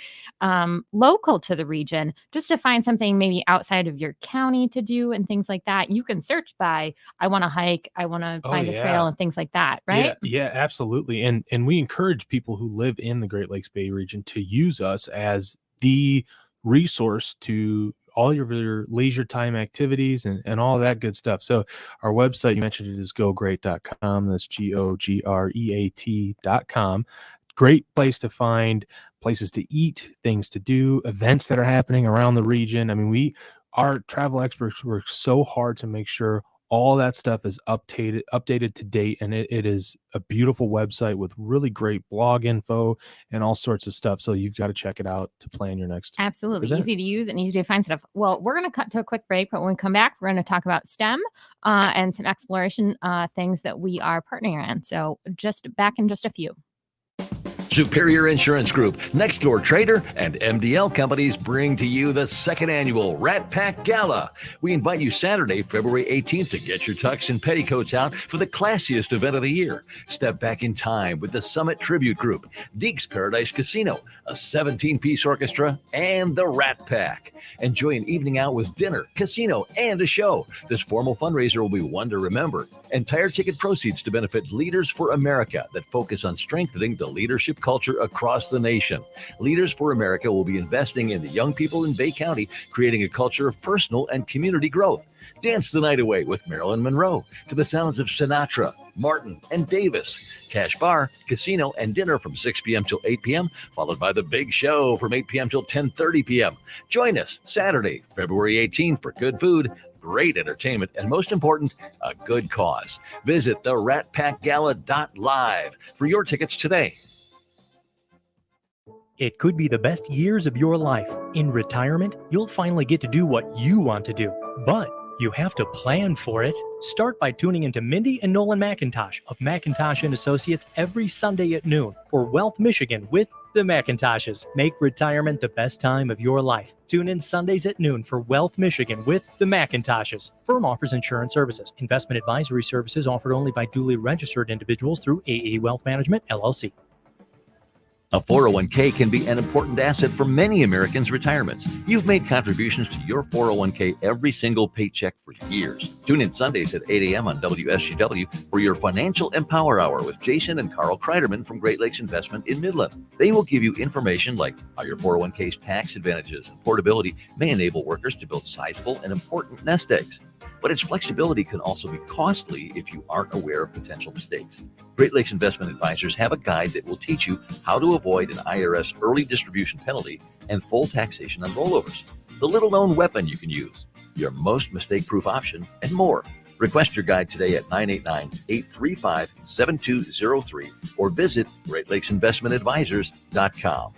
local to the region, just to find something maybe outside of your county to do and things like that. You can search by, I want to hike, I want to find a trail and things like that, right? Yeah, absolutely. And we encourage people who live in the Great Lakes Bay region to use us as the resource to all your leisure time activities and all that good stuff. So our website, you mentioned it, is gogreat.com. That's GOGREAT.com. Great place to find places to eat, things to do, events that are happening around the region. I mean, our travel experts work so hard to make sure all that stuff is updated to date, and it is a beautiful website with really great blog info and all sorts of stuff. So you've got to check it out to plan your next Absolutely. event. Easy to use and easy to find stuff. Well, we're going to cut to a quick break, but when we come back, we're going to talk about STEM and some exploration things that we are partnering on. So just back in just a few. Superior Insurance Group, Nextdoor Trader, and MDL Companies bring to you the second annual Rat Pack Gala. We invite you Saturday, February 18th to get your tux and petticoats out for the classiest event of the year. Step back in time with the Summit Tribute Group, Deke's Paradise Casino, a 17-piece orchestra, and the Rat Pack. Enjoy an evening out with dinner, casino, and a show. This formal fundraiser will be one to remember. Entire ticket proceeds to benefit Leaders for America that focus on strengthening the leadership culture across the nation. Leaders for America will be investing in the young people in Bay County, creating a culture of personal and community growth. Dance the night away with Marilyn Monroe to the sounds of Sinatra, Martin, and Davis. Cash bar, casino, and dinner from 6 p.m. till 8 p.m., followed by the big show from 8 p.m. till 10:30 p.m. Join us Saturday, February 18th for good food, great entertainment, and most important, a good cause. Visit theratpackgala.live for your tickets today. It could be the best years of your life. In retirement, you'll finally get to do what you want to do, but you have to plan for it. Start by tuning into Mindy and Nolan McIntosh of McIntosh & Associates every Sunday at noon for Wealth Michigan with the McIntoshes. Make retirement the best time of your life. Tune in Sundays at noon for Wealth Michigan with the McIntoshes. Firm offers insurance services. Investment advisory services offered only by duly registered individuals through AE Wealth Management, LLC. A 401k can be an important asset for many Americans' retirements. You've made contributions to your 401k every single paycheck for years. Tune in Sundays at 8 a.m. on WSGW for your Financial Empower Hour with Jason and Carl Kreiderman from Great Lakes Investment in Midland. They will give you information like how your 401k's tax advantages and portability may enable workers to build sizable and important nest eggs. But its flexibility can also be costly if you aren't aware of potential mistakes. Great Lakes Investment Advisors have a guide that will teach you how to avoid an IRS early distribution penalty and full taxation on rollovers, the little-known weapon you can use, your most mistake-proof option, and more. Request your guide today at 989-835-7203 or visit GreatLakesInvestmentAdvisors.com.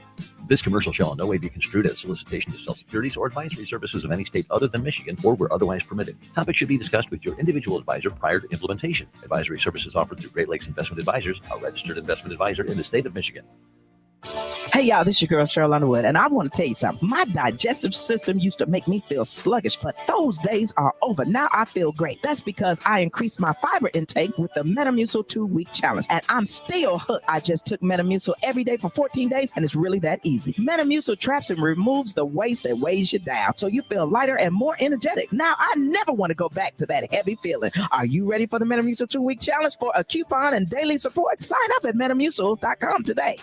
This commercial shall in no way be construed as solicitation to sell securities or advisory services of any state other than Michigan or where otherwise permitted. Topics should be discussed with your individual advisor prior to implementation. Advisory services offered through Great Lakes Investment Advisors, a registered investment advisor in the state of Michigan. Hey, y'all, this is your girl, Cheryl Underwood, and I want to tell you something. My digestive system used to make me feel sluggish, but those days are over. Now I feel great. That's because I increased my fiber intake with the Metamucil 2-week challenge, and I'm still hooked. I just took Metamucil every day for 14 days, and it's really that easy. Metamucil traps and removes the waste that weighs you down, so you feel lighter and more energetic. Now I never want to go back to that heavy feeling. Are you ready for the Metamucil 2-week challenge for a coupon and daily support? Sign up at Metamucil.com today.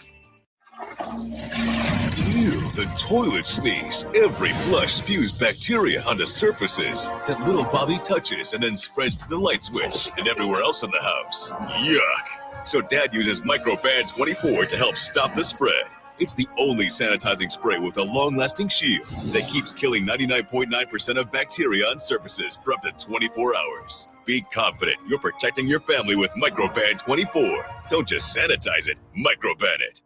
Ew, the toilet sneeze. Every flush spews bacteria onto surfaces that little Bobby touches and then spreads to the light switch and everywhere else in the house. Yuck. So Dad uses Microban 24 to help stop the spread. It's the only sanitizing spray with a long-lasting shield that keeps killing 99.9% of bacteria on surfaces for up to 24 hours. Be confident you're protecting your family with Microban 24. Don't just sanitize it, Microban it.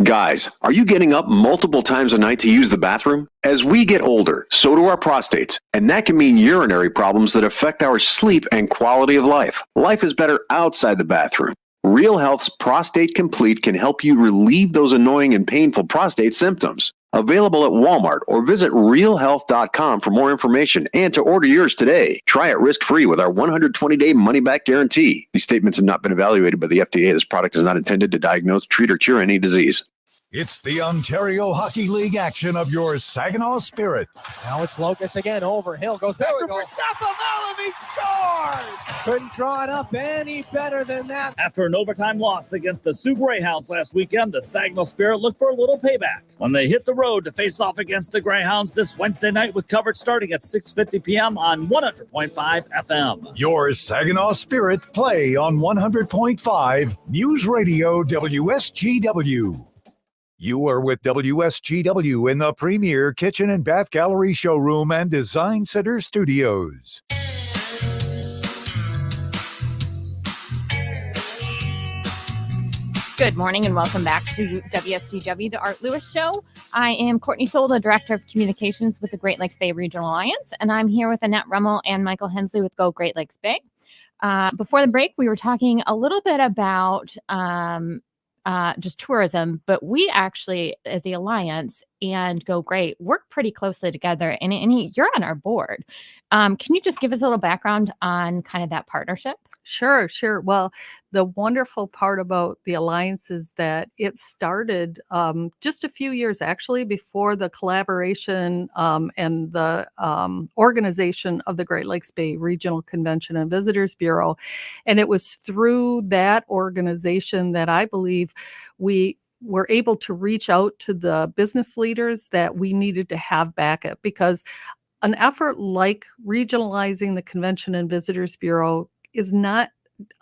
Guys, are you getting up multiple times a night to use the bathroom? As we get older, so do our prostates, and that can mean urinary problems that affect our sleep and quality of life. Life is better outside the bathroom. Real Health's Prostate Complete can help you relieve those annoying and painful prostate symptoms. Available at Walmart or visit realhealth.com for more information and to order yours today. Try it risk-free with our 120-day money-back guarantee. These statements have not been evaluated by the FDA. This product is not intended to diagnose, treat, or cure any disease. It's the Ontario Hockey League action of your Saginaw Spirit. Now it's Locust again. Over Hill goes back to Shapovalov. He scores! Couldn't draw it up any better than that. After an overtime loss against the Sioux Greyhounds last weekend, the Saginaw Spirit looked for a little payback when they hit the road to face off against the Greyhounds this Wednesday night with coverage starting at 6:50 p.m. on 100.5 FM. Your Saginaw Spirit play on 100.5 News Radio WSGW. You are with WSGW in the premier kitchen and bath gallery showroom and design center studios. Good morning and welcome back to WSDW, the Art Lewis Show. I am Courtney Soule, the Director of Communications with the Great Lakes Bay Regional Alliance, and I'm here with Annette Rummel and Michael Hensley with Go Great Lakes Bay. Before the break, we were talking a little bit about just tourism, but we actually, as the Alliance and Go Great, work pretty closely together, and you're on our board. Can you just give us a little background on kind of that partnership? Sure. Well, the wonderful part about the Alliance is that it started just a few years actually before the collaboration and the organization of the Great Lakes Bay Regional Convention and Visitors Bureau. And it was through that organization that I believe we were able to reach out to the business leaders that we needed to have backup, because an effort like regionalizing the Convention and Visitors Bureau is not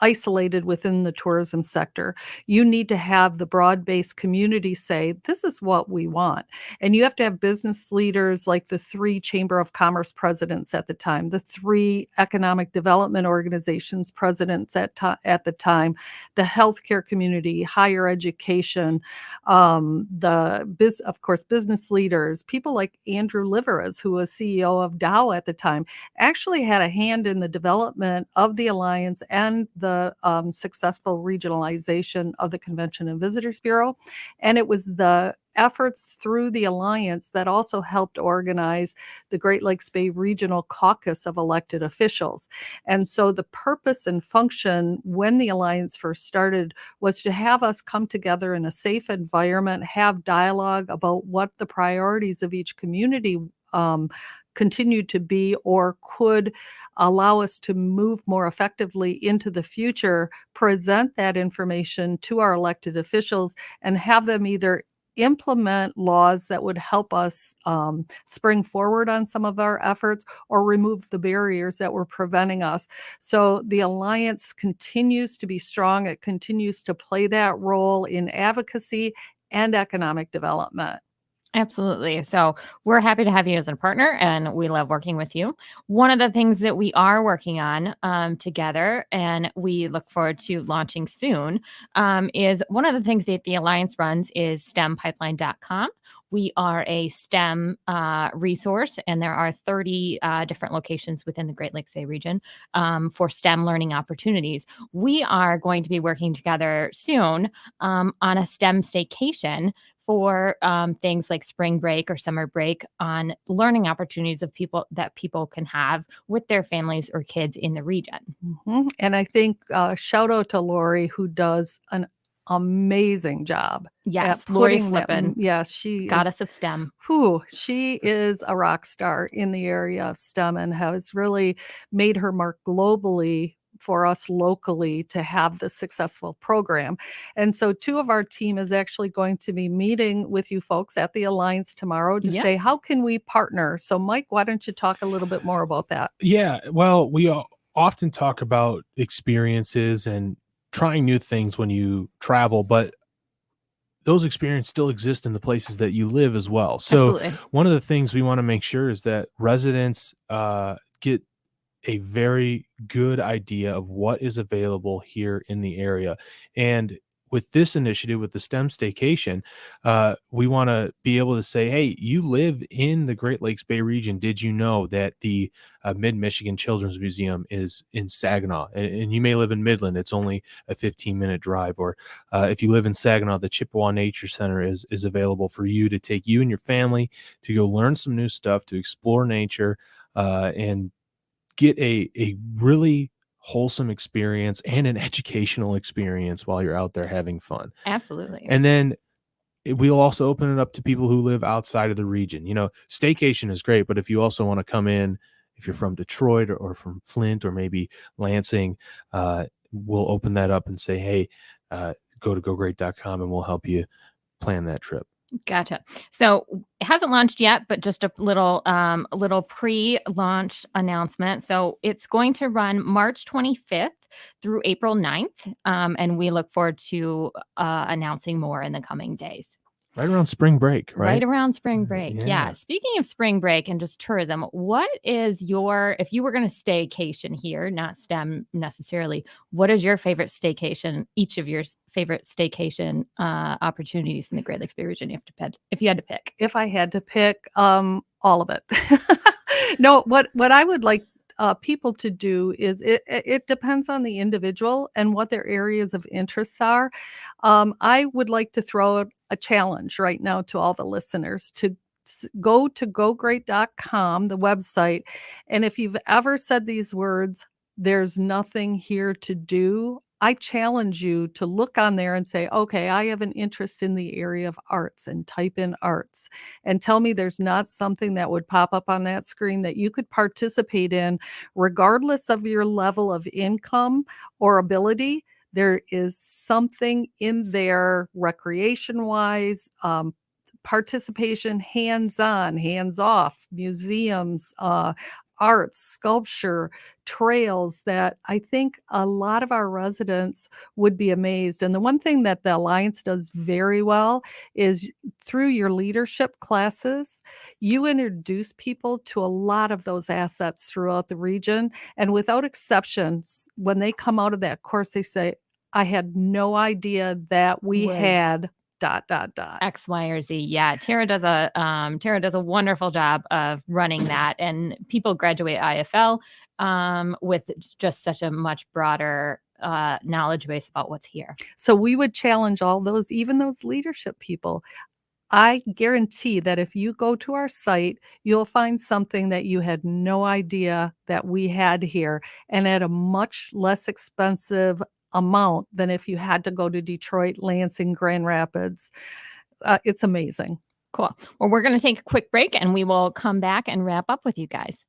isolated within the tourism sector. You need to have the broad-based community say, this is what we want. And you have to have business leaders like the 3 Chamber of Commerce presidents at the time, the 3 economic development organizations presidents at the time, the healthcare community, higher education, of course, business leaders, people like Andrew Liveras, who was CEO of Dow at the time, actually had a hand in the development of the Alliance and the successful regionalization of the Convention and Visitors Bureau. And it was the efforts through the Alliance that also helped organize the Great Lakes Bay Regional Caucus of elected officials. And so the purpose and function when the Alliance first started was to have us come together in a safe environment, have dialogue about what the priorities of each community continue to be or could allow us to move more effectively into the future, present that information to our elected officials, and have them either implement laws that would help us spring forward on some of our efforts or remove the barriers that were preventing us. So the Alliance continues to be strong. It continues to play that role in advocacy and economic development. Absolutely. So we're happy to have you as a partner, and we love working with you. One of the things that we are working on together, and we look forward to launching soon, is one of the things that the Alliance runs is STEMpipeline.com. We are a STEM resource, and there are 30 different locations within the Great Lakes Bay region for STEM learning opportunities. We are going to be working together soon on a STEM staycation for things like spring break or summer break on learning opportunities of people can have with their families or kids in the region. Mm-hmm. And I think shout out to Lori, who does an amazing job. Yes, Lori putting Flippin. Yes, she Goddess of STEM. She is a rock star in the area of STEM and has really made her mark globally for us locally to have this successful program. And so 2 of our team is actually going to be meeting with you folks at the Alliance tomorrow to say, how can we partner? So Mike, why don't you talk a little bit more about that? Yeah, well, we often talk about experiences and trying new things when you travel, but those experiences still exist in the places that you live as well. So Absolutely. One of the things we want to make sure is that residents get a very good idea of what is available here in the area. And with this initiative, with the STEM Staycation, we want to be able to say, hey, you live in the Great Lakes Bay region. Did you know that the Mid-Michigan Children's Museum is in Saginaw? And you may live in Midland. It's only a 15-minute drive. Or if you live in Saginaw, the Chippewa Nature Center is available for you to take you and your family to go learn some new stuff, to explore nature, and get a really wholesome experience and an educational experience while you're out there having fun. Absolutely. And then we'll also open it up to people who live outside of the region. Staycation is great, but if you also want to come in, if you're from Detroit or from Flint or maybe Lansing, we'll open that up and say, hey, go to gogreat.com and we'll help you plan that trip. Gotcha. So it hasn't launched yet, but just a little pre-launch announcement. So it's going to run March 25th through April 9th. And we look forward to announcing more in the coming days. Right around spring break, right? Right around spring break. Yeah. Yeah. Speaking of spring break and just tourism, what is if you were going to staycation here, not STEM necessarily, what is your favorite staycation, each of your favorite staycation opportunities in the Great Lakes Bay region if you had to pick? If I had to pick, all of it. No, what I would like people to do is it depends on the individual and what their areas of interests are. I would like to throw a challenge right now to all the listeners to go to gogreat.com, the website. And if you've ever said these words, there's nothing here to do, I challenge you to look on there and say, okay, I have an interest in the area of arts, and type in arts and tell me there's not something that would pop up on that screen that you could participate in, regardless of your level of income or ability. There is something in there recreation wise, participation, hands-on, hands-off, museums, arts, sculpture, trails that I think a lot of our residents would be amazed. And the one thing that the Alliance does very well is through your leadership classes, you introduce people to a lot of those assets throughout the region. And without exceptions, when they come out of that course, they say, I had no idea that we had ... X, Y, or Z. Yeah, Tera does a wonderful job of running that, and people graduate IFL with just such a much broader knowledge base about what's here. So we would challenge all those, even those leadership people. I guarantee that if you go to our site, you'll find something that you had no idea that we had here, and at a much less expensive amount than if you had to go to Detroit, Lansing, Grand Rapids. It's amazing. Cool. Well, we're going to take a quick break and we will come back and wrap up with you guys.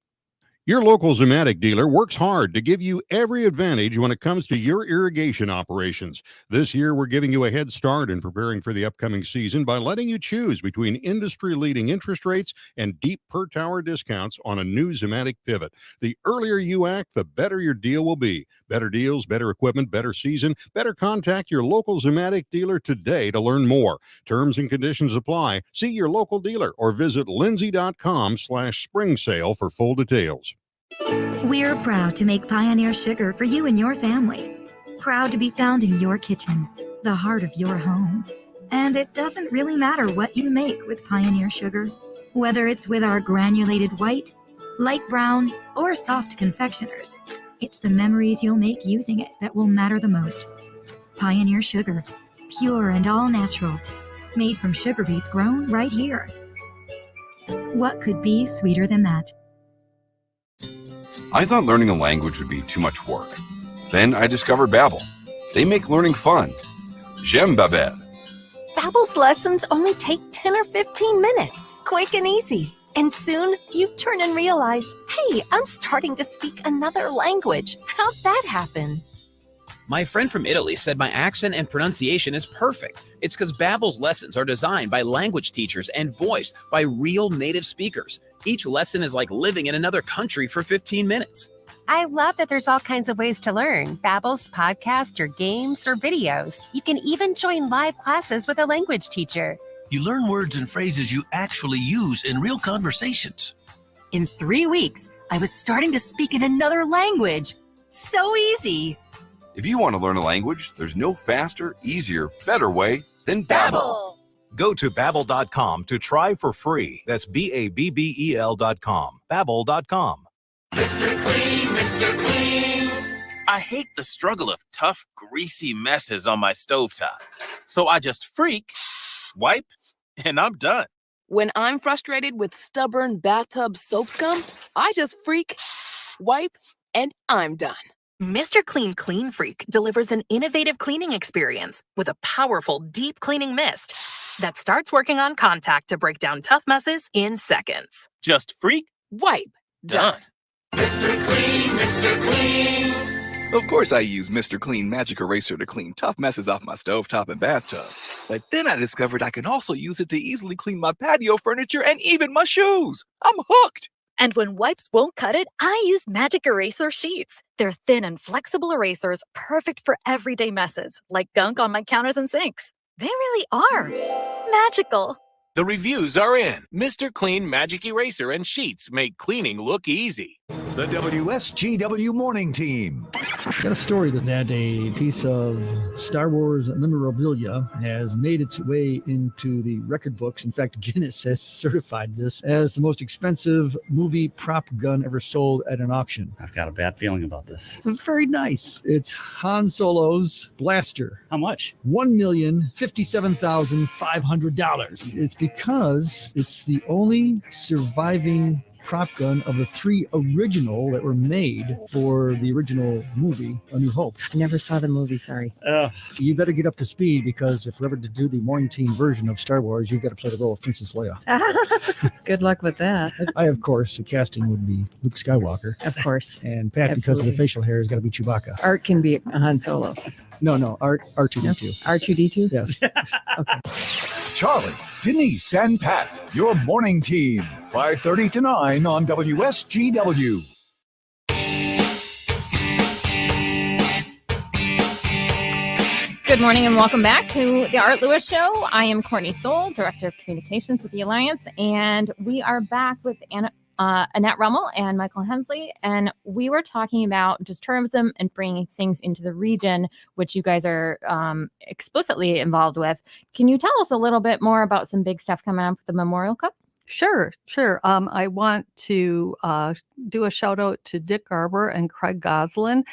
Your local Zematic dealer works hard to give you every advantage when it comes to your irrigation operations. This year, we're giving you a head start in preparing for the upcoming season by letting you choose between industry-leading interest rates and deep per-tower discounts on a new Zematic pivot. The earlier you act, the better your deal will be. Better deals, better equipment, better season. Better contact your local Zematic dealer today to learn more. Terms and conditions apply. See your local dealer or visit lindsay.com/spring sale for full details. We're proud to make Pioneer Sugar for you and your family. Proud to be found in your kitchen, the heart of your home. And it doesn't really matter what you make with Pioneer Sugar, whether it's with our granulated white, light brown, or soft confectioners. It's the memories you'll make using it that will matter the most. Pioneer Sugar, pure and all natural, made from sugar beets grown right here. What could be sweeter than that? I thought learning a language would be too much work. Then I discovered Babbel. They make learning fun. J'aime Babbel. Babbel's lessons only take 10 or 15 minutes, quick and easy. And soon you turn and realize, hey, I'm starting to speak another language. How'd that happen? My friend from Italy said my accent and pronunciation is perfect. It's because Babbel's lessons are designed by language teachers and voiced by real native speakers. Each lesson is like living in another country for 15 minutes. I love that there's all kinds of ways to learn. Babbel's podcast or games or videos. You can even join live classes with a language teacher. You learn words and phrases you actually use in real conversations. In 3 weeks, I was starting to speak in another language. So easy. If you want to learn a language, there's no faster, easier, better way than Babbel. Go to Babbel.com to try for free. That's Babbel.com. Babbel.com. Mr. Clean, Mr. Clean. I hate the struggle of tough, greasy messes on my stovetop. So I just wipe, and I'm done. When I'm frustrated with stubborn bathtub soap scum, I just wipe, and I'm done. Mr. Clean Clean Freak delivers an innovative cleaning experience with a powerful deep cleaning mist that starts working on contact to break down tough messes in seconds. Just wipe, done. Mr. Clean, Mr. Clean. Of course I use Mr. Clean Magic Eraser to clean tough messes off my stovetop and bathtub. But then I discovered I can also use it to easily clean my patio furniture and even my shoes. I'm hooked. And when wipes won't cut it, I use Magic Eraser Sheets. They're thin and flexible erasers, perfect for everyday messes, like gunk on my counters and sinks. They really are magical. The reviews are in. Mr. Clean Magic Eraser and Sheets make cleaning look easy. The WSGW Morning Team. Got a story that a piece of Star Wars memorabilia has made its way into the record books. In fact, Guinness has certified this as the most expensive movie prop gun ever sold at an auction. I've got a bad feeling about this. Very nice. It's Han Solo's blaster. How much? $1,057,500. It's because it's the only surviving prop gun of the 3 original that were made for the original movie, A New Hope. Never saw the movie, sorry. You better get up to speed, because if we're ever to do the morning team version of Star Wars, you've got to play the role of Princess Leia. Good luck with that. I, of course, the casting would be Luke Skywalker. Of course. And Pat, because of the facial hair, has got to be Chewbacca. Art can be Han Solo. No, R2-D2. R2-D2? Yes. Okay. Charlie, Denise, and Pat, your morning team. 5:30 to 9 on WSGW. Good morning and welcome back to the Art Lewis Show. I am Courtney Soule, Director of Communications with the Alliance, and we are back with Annette Rummel and Michael Hensley, and we were talking about just tourism and bringing things into the region, which you guys are explicitly involved with. Can you tell us a little bit more about some big stuff coming up with the Memorial Cup? Sure. I want to do a shout out to Dick Garber and Craig Goslin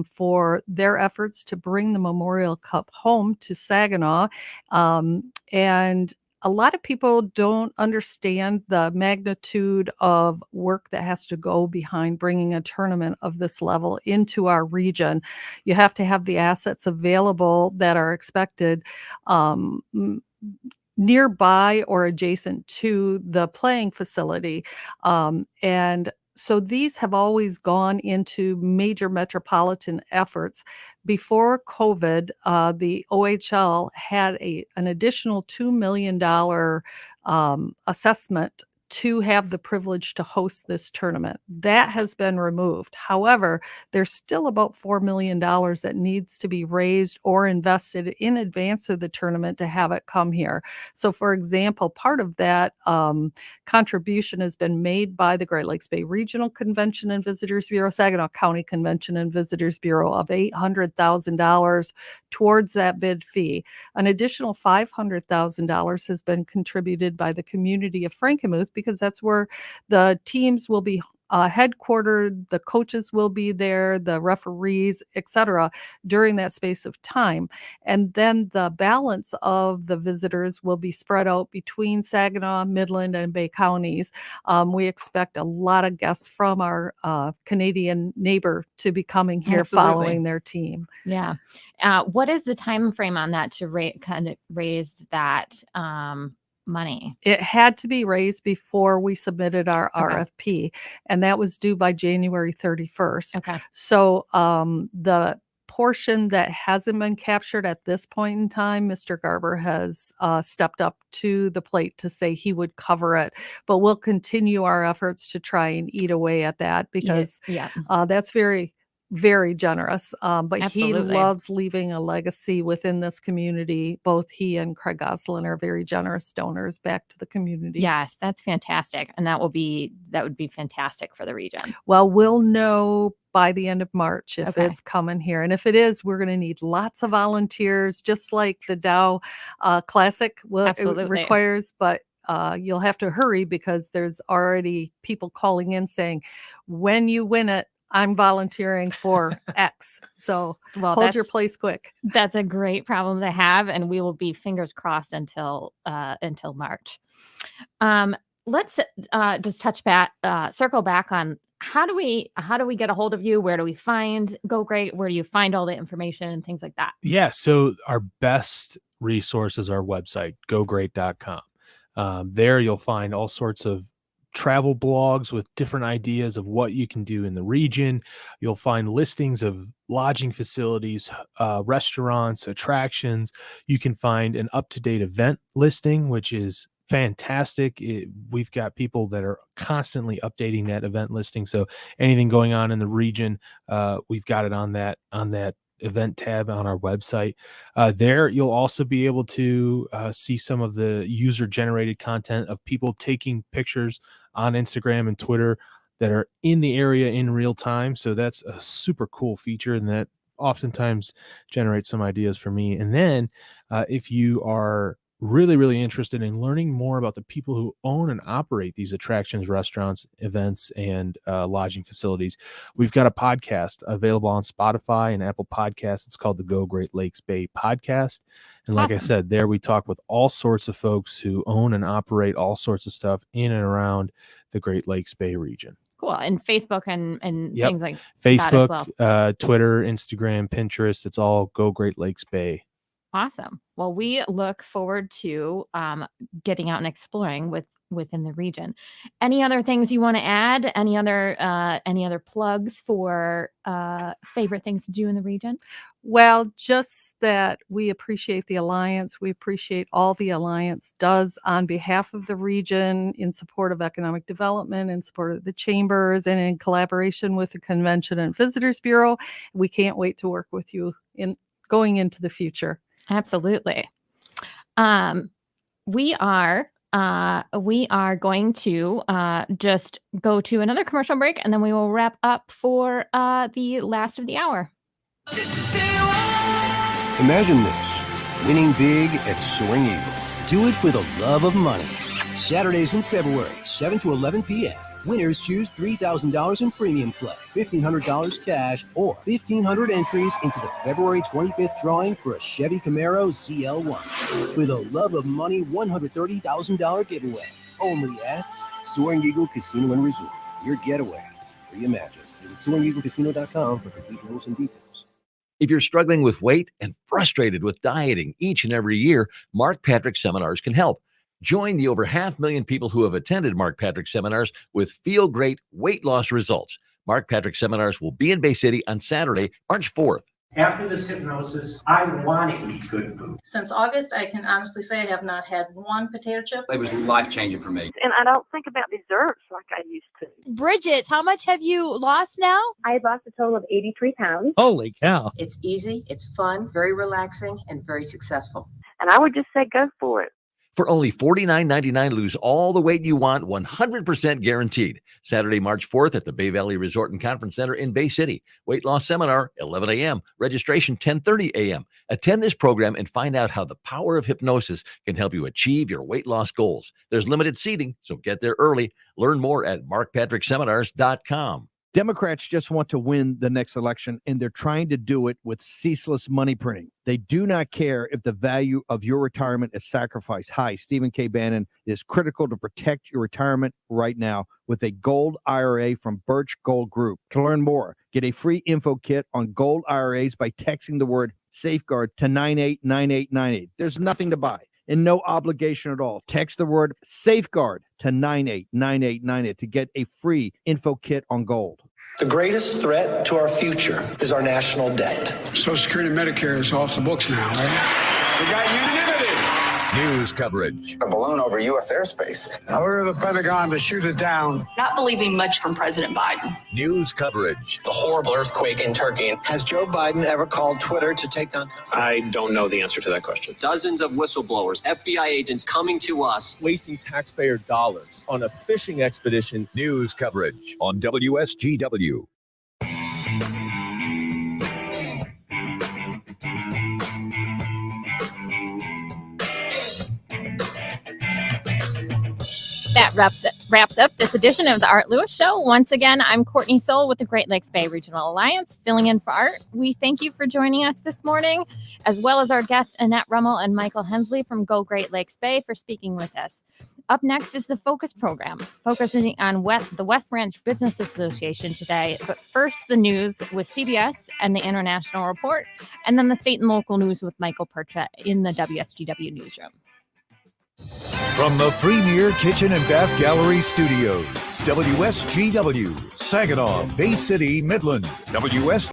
for their efforts to bring the Memorial Cup home to Saginaw. And a lot of people don't understand the magnitude of work that has to go behind bringing a tournament of this level into our region. You have to have the assets available that are expected nearby or adjacent to the playing facility. And so these have always gone into major metropolitan efforts. Before COVID, the OHL had an additional $2 million assessment to have the privilege to host this tournament. That has been removed. However, there's still about $4 million that needs to be raised or invested in advance of the tournament to have it come here. So, for example, part of that contribution has been made by the Great Lakes Bay Regional Convention and Visitors Bureau, Saginaw County Convention and Visitors Bureau, of $800,000 towards that bid fee. An additional $500,000 has been contributed by the community of Frankenmuth, because that's where the teams will be headquartered, the coaches will be there, the referees, etc., during that space of time. And then the balance of the visitors will be spread out between Saginaw, Midland, and Bay counties. We expect a lot of guests from our Canadian neighbor to be coming here. Absolutely. Following their team. Yeah. What is the time frame on that to raise that money? It had to be raised before we submitted our RFP, and that was due by January 31st. Okay. So the portion that hasn't been captured at this point in time, Mr. Garber has stepped up to the plate to say he would cover it, but we'll continue our efforts to try and eat away at that, because that's very very generous. But Absolutely. he loves leaving a legacy within this community. Both he and Craig Goslin are very generous donors back to the community. Yes, that's fantastic. And that would be fantastic for the region. Well, we'll know by the end of March if Okay. it's coming here. And if it is, we're going to need lots of volunteers, just like the Dow Classic Absolutely. requires. But you'll have to hurry because there's already people calling in saying, when you win it, I'm volunteering for X. So hold your place quick. That's a great problem to have, and we will be fingers crossed until March. Let's just circle back on how do we get a hold of you? Where do we find Go Great? Where do you find all the information and things like that? Yeah, so our best resource is our website, gogreat.com. There you'll find all sorts of travel blogs with different ideas of what you can do in the region. You'll find listings of lodging facilities, restaurants, attractions. You can find an up-to-date event listing, which is fantastic. We've got people that are constantly updating that event listing. So anything going on in the region, we've got it on that event tab on our website. There you'll also be able to see some of the user generated content of people taking pictures on Instagram and Twitter that are in the area in real time. So that's a super cool feature, and that oftentimes generates some ideas for me. And then if you are really, really interested in learning more about the people who own and operate these attractions, restaurants, events, and lodging facilities, we've got a podcast available on Spotify and Apple Podcasts. It's called the Go Great Lakes Bay Podcast. And like I said, there we talk with all sorts of folks who own and operate all sorts of stuff in and around the Great Lakes Bay region. Cool. And Facebook and Yep. things like Facebook, that as well. Twitter, Instagram, Pinterest. It's all Go Great Lakes Bay. Awesome. Well, we look forward to getting out and exploring within the region. Any other things you want to add? Any other plugs for favorite things to do in the region? Well, just that we appreciate the Alliance. We appreciate all the Alliance does on behalf of the region in support of economic development, in support of the chambers, and in collaboration with the Convention and Visitors Bureau. We can't wait to work with you in going into the future. Absolutely. We are going to just go to another commercial break, and then we will wrap up for the last of the hour. Imagine this, winning big at Soaring Eagle. Do it for the love of money. Saturdays in February, 7 to 11 p.m. Winners choose $3,000 in premium play, $1,500 cash, or 1,500 entries into the February 25th drawing for a Chevy Camaro ZL1. For the love of money, $130,000 giveaway. Only at Soaring Eagle Casino and Resort. Your getaway. Reimagine. Visit SoaringEagleCasino.com for complete rules and details. If you're struggling with weight and frustrated with dieting each and every year, Mark Patrick Seminars can help. Join the over 500,000 people who have attended Mark Patrick Seminars with feel great weight loss results. Mark Patrick Seminars will be in Bay City on Saturday, March 4th. After this hypnosis, I want to eat good food. Since August, I can honestly say I have not had one potato chip. It was life-changing for me. And I don't think about desserts like I used to. Bridget, how much have you lost now? I lost a total of 83 pounds. Holy cow. It's easy, it's fun, very relaxing, and very successful. And I would just say go for it. For only $49.99, lose all the weight you want, 100% guaranteed. Saturday, March 4th at the Bay Valley Resort and Conference Center in Bay City. Weight loss seminar, 11 a.m. Registration, 10:30 a.m. Attend this program and find out how the power of hypnosis can help you achieve your weight loss goals. There's limited seating, so get there early. Learn more at markpatrickseminars.com. Democrats just want to win the next election, and they're trying to do it with ceaseless money printing. They do not care if the value of your retirement is sacrificed. Hi, Stephen K. Bannon. It is critical to protect your retirement right now with a gold IRA from Birch Gold Group. To learn more, get a free info kit on gold IRAs by texting the word safeguard to 989898. There's nothing to buy and no obligation at all. Text the word safeguard to 989898 to get a free info kit on gold. The greatest threat to our future is our national debt. Social Security and Medicare is off the books now, right? We got unanimity. News coverage. A balloon over U.S. airspace. I ordered the Pentagon to shoot it down. Not believing much from President Biden. News coverage. The horrible earthquake in Turkey. Has Joe Biden ever called Twitter to take down? I don't know the answer to that question. Dozens of whistleblowers, FBI agents coming to us. Wasting taxpayer dollars on a fishing expedition. News coverage on WSGW. That wraps up this edition of the Art Lewis Show. Once again, I'm Courtney Soule with the Great Lakes Bay Regional Alliance, filling in for Art. We thank you for joining us this morning, as well as our guests Annette Rummel and Michael Hensley from Go Great Lakes Bay for speaking with us. Up next is the Focus program, focusing on the West Branch Business Association today. But first, the news with CBS and the International Report, and then the state and local news with Michael Percha in the WSGW newsroom. From the premier kitchen and bath gallery studios, WSGW, Saginaw, Bay City, Midland,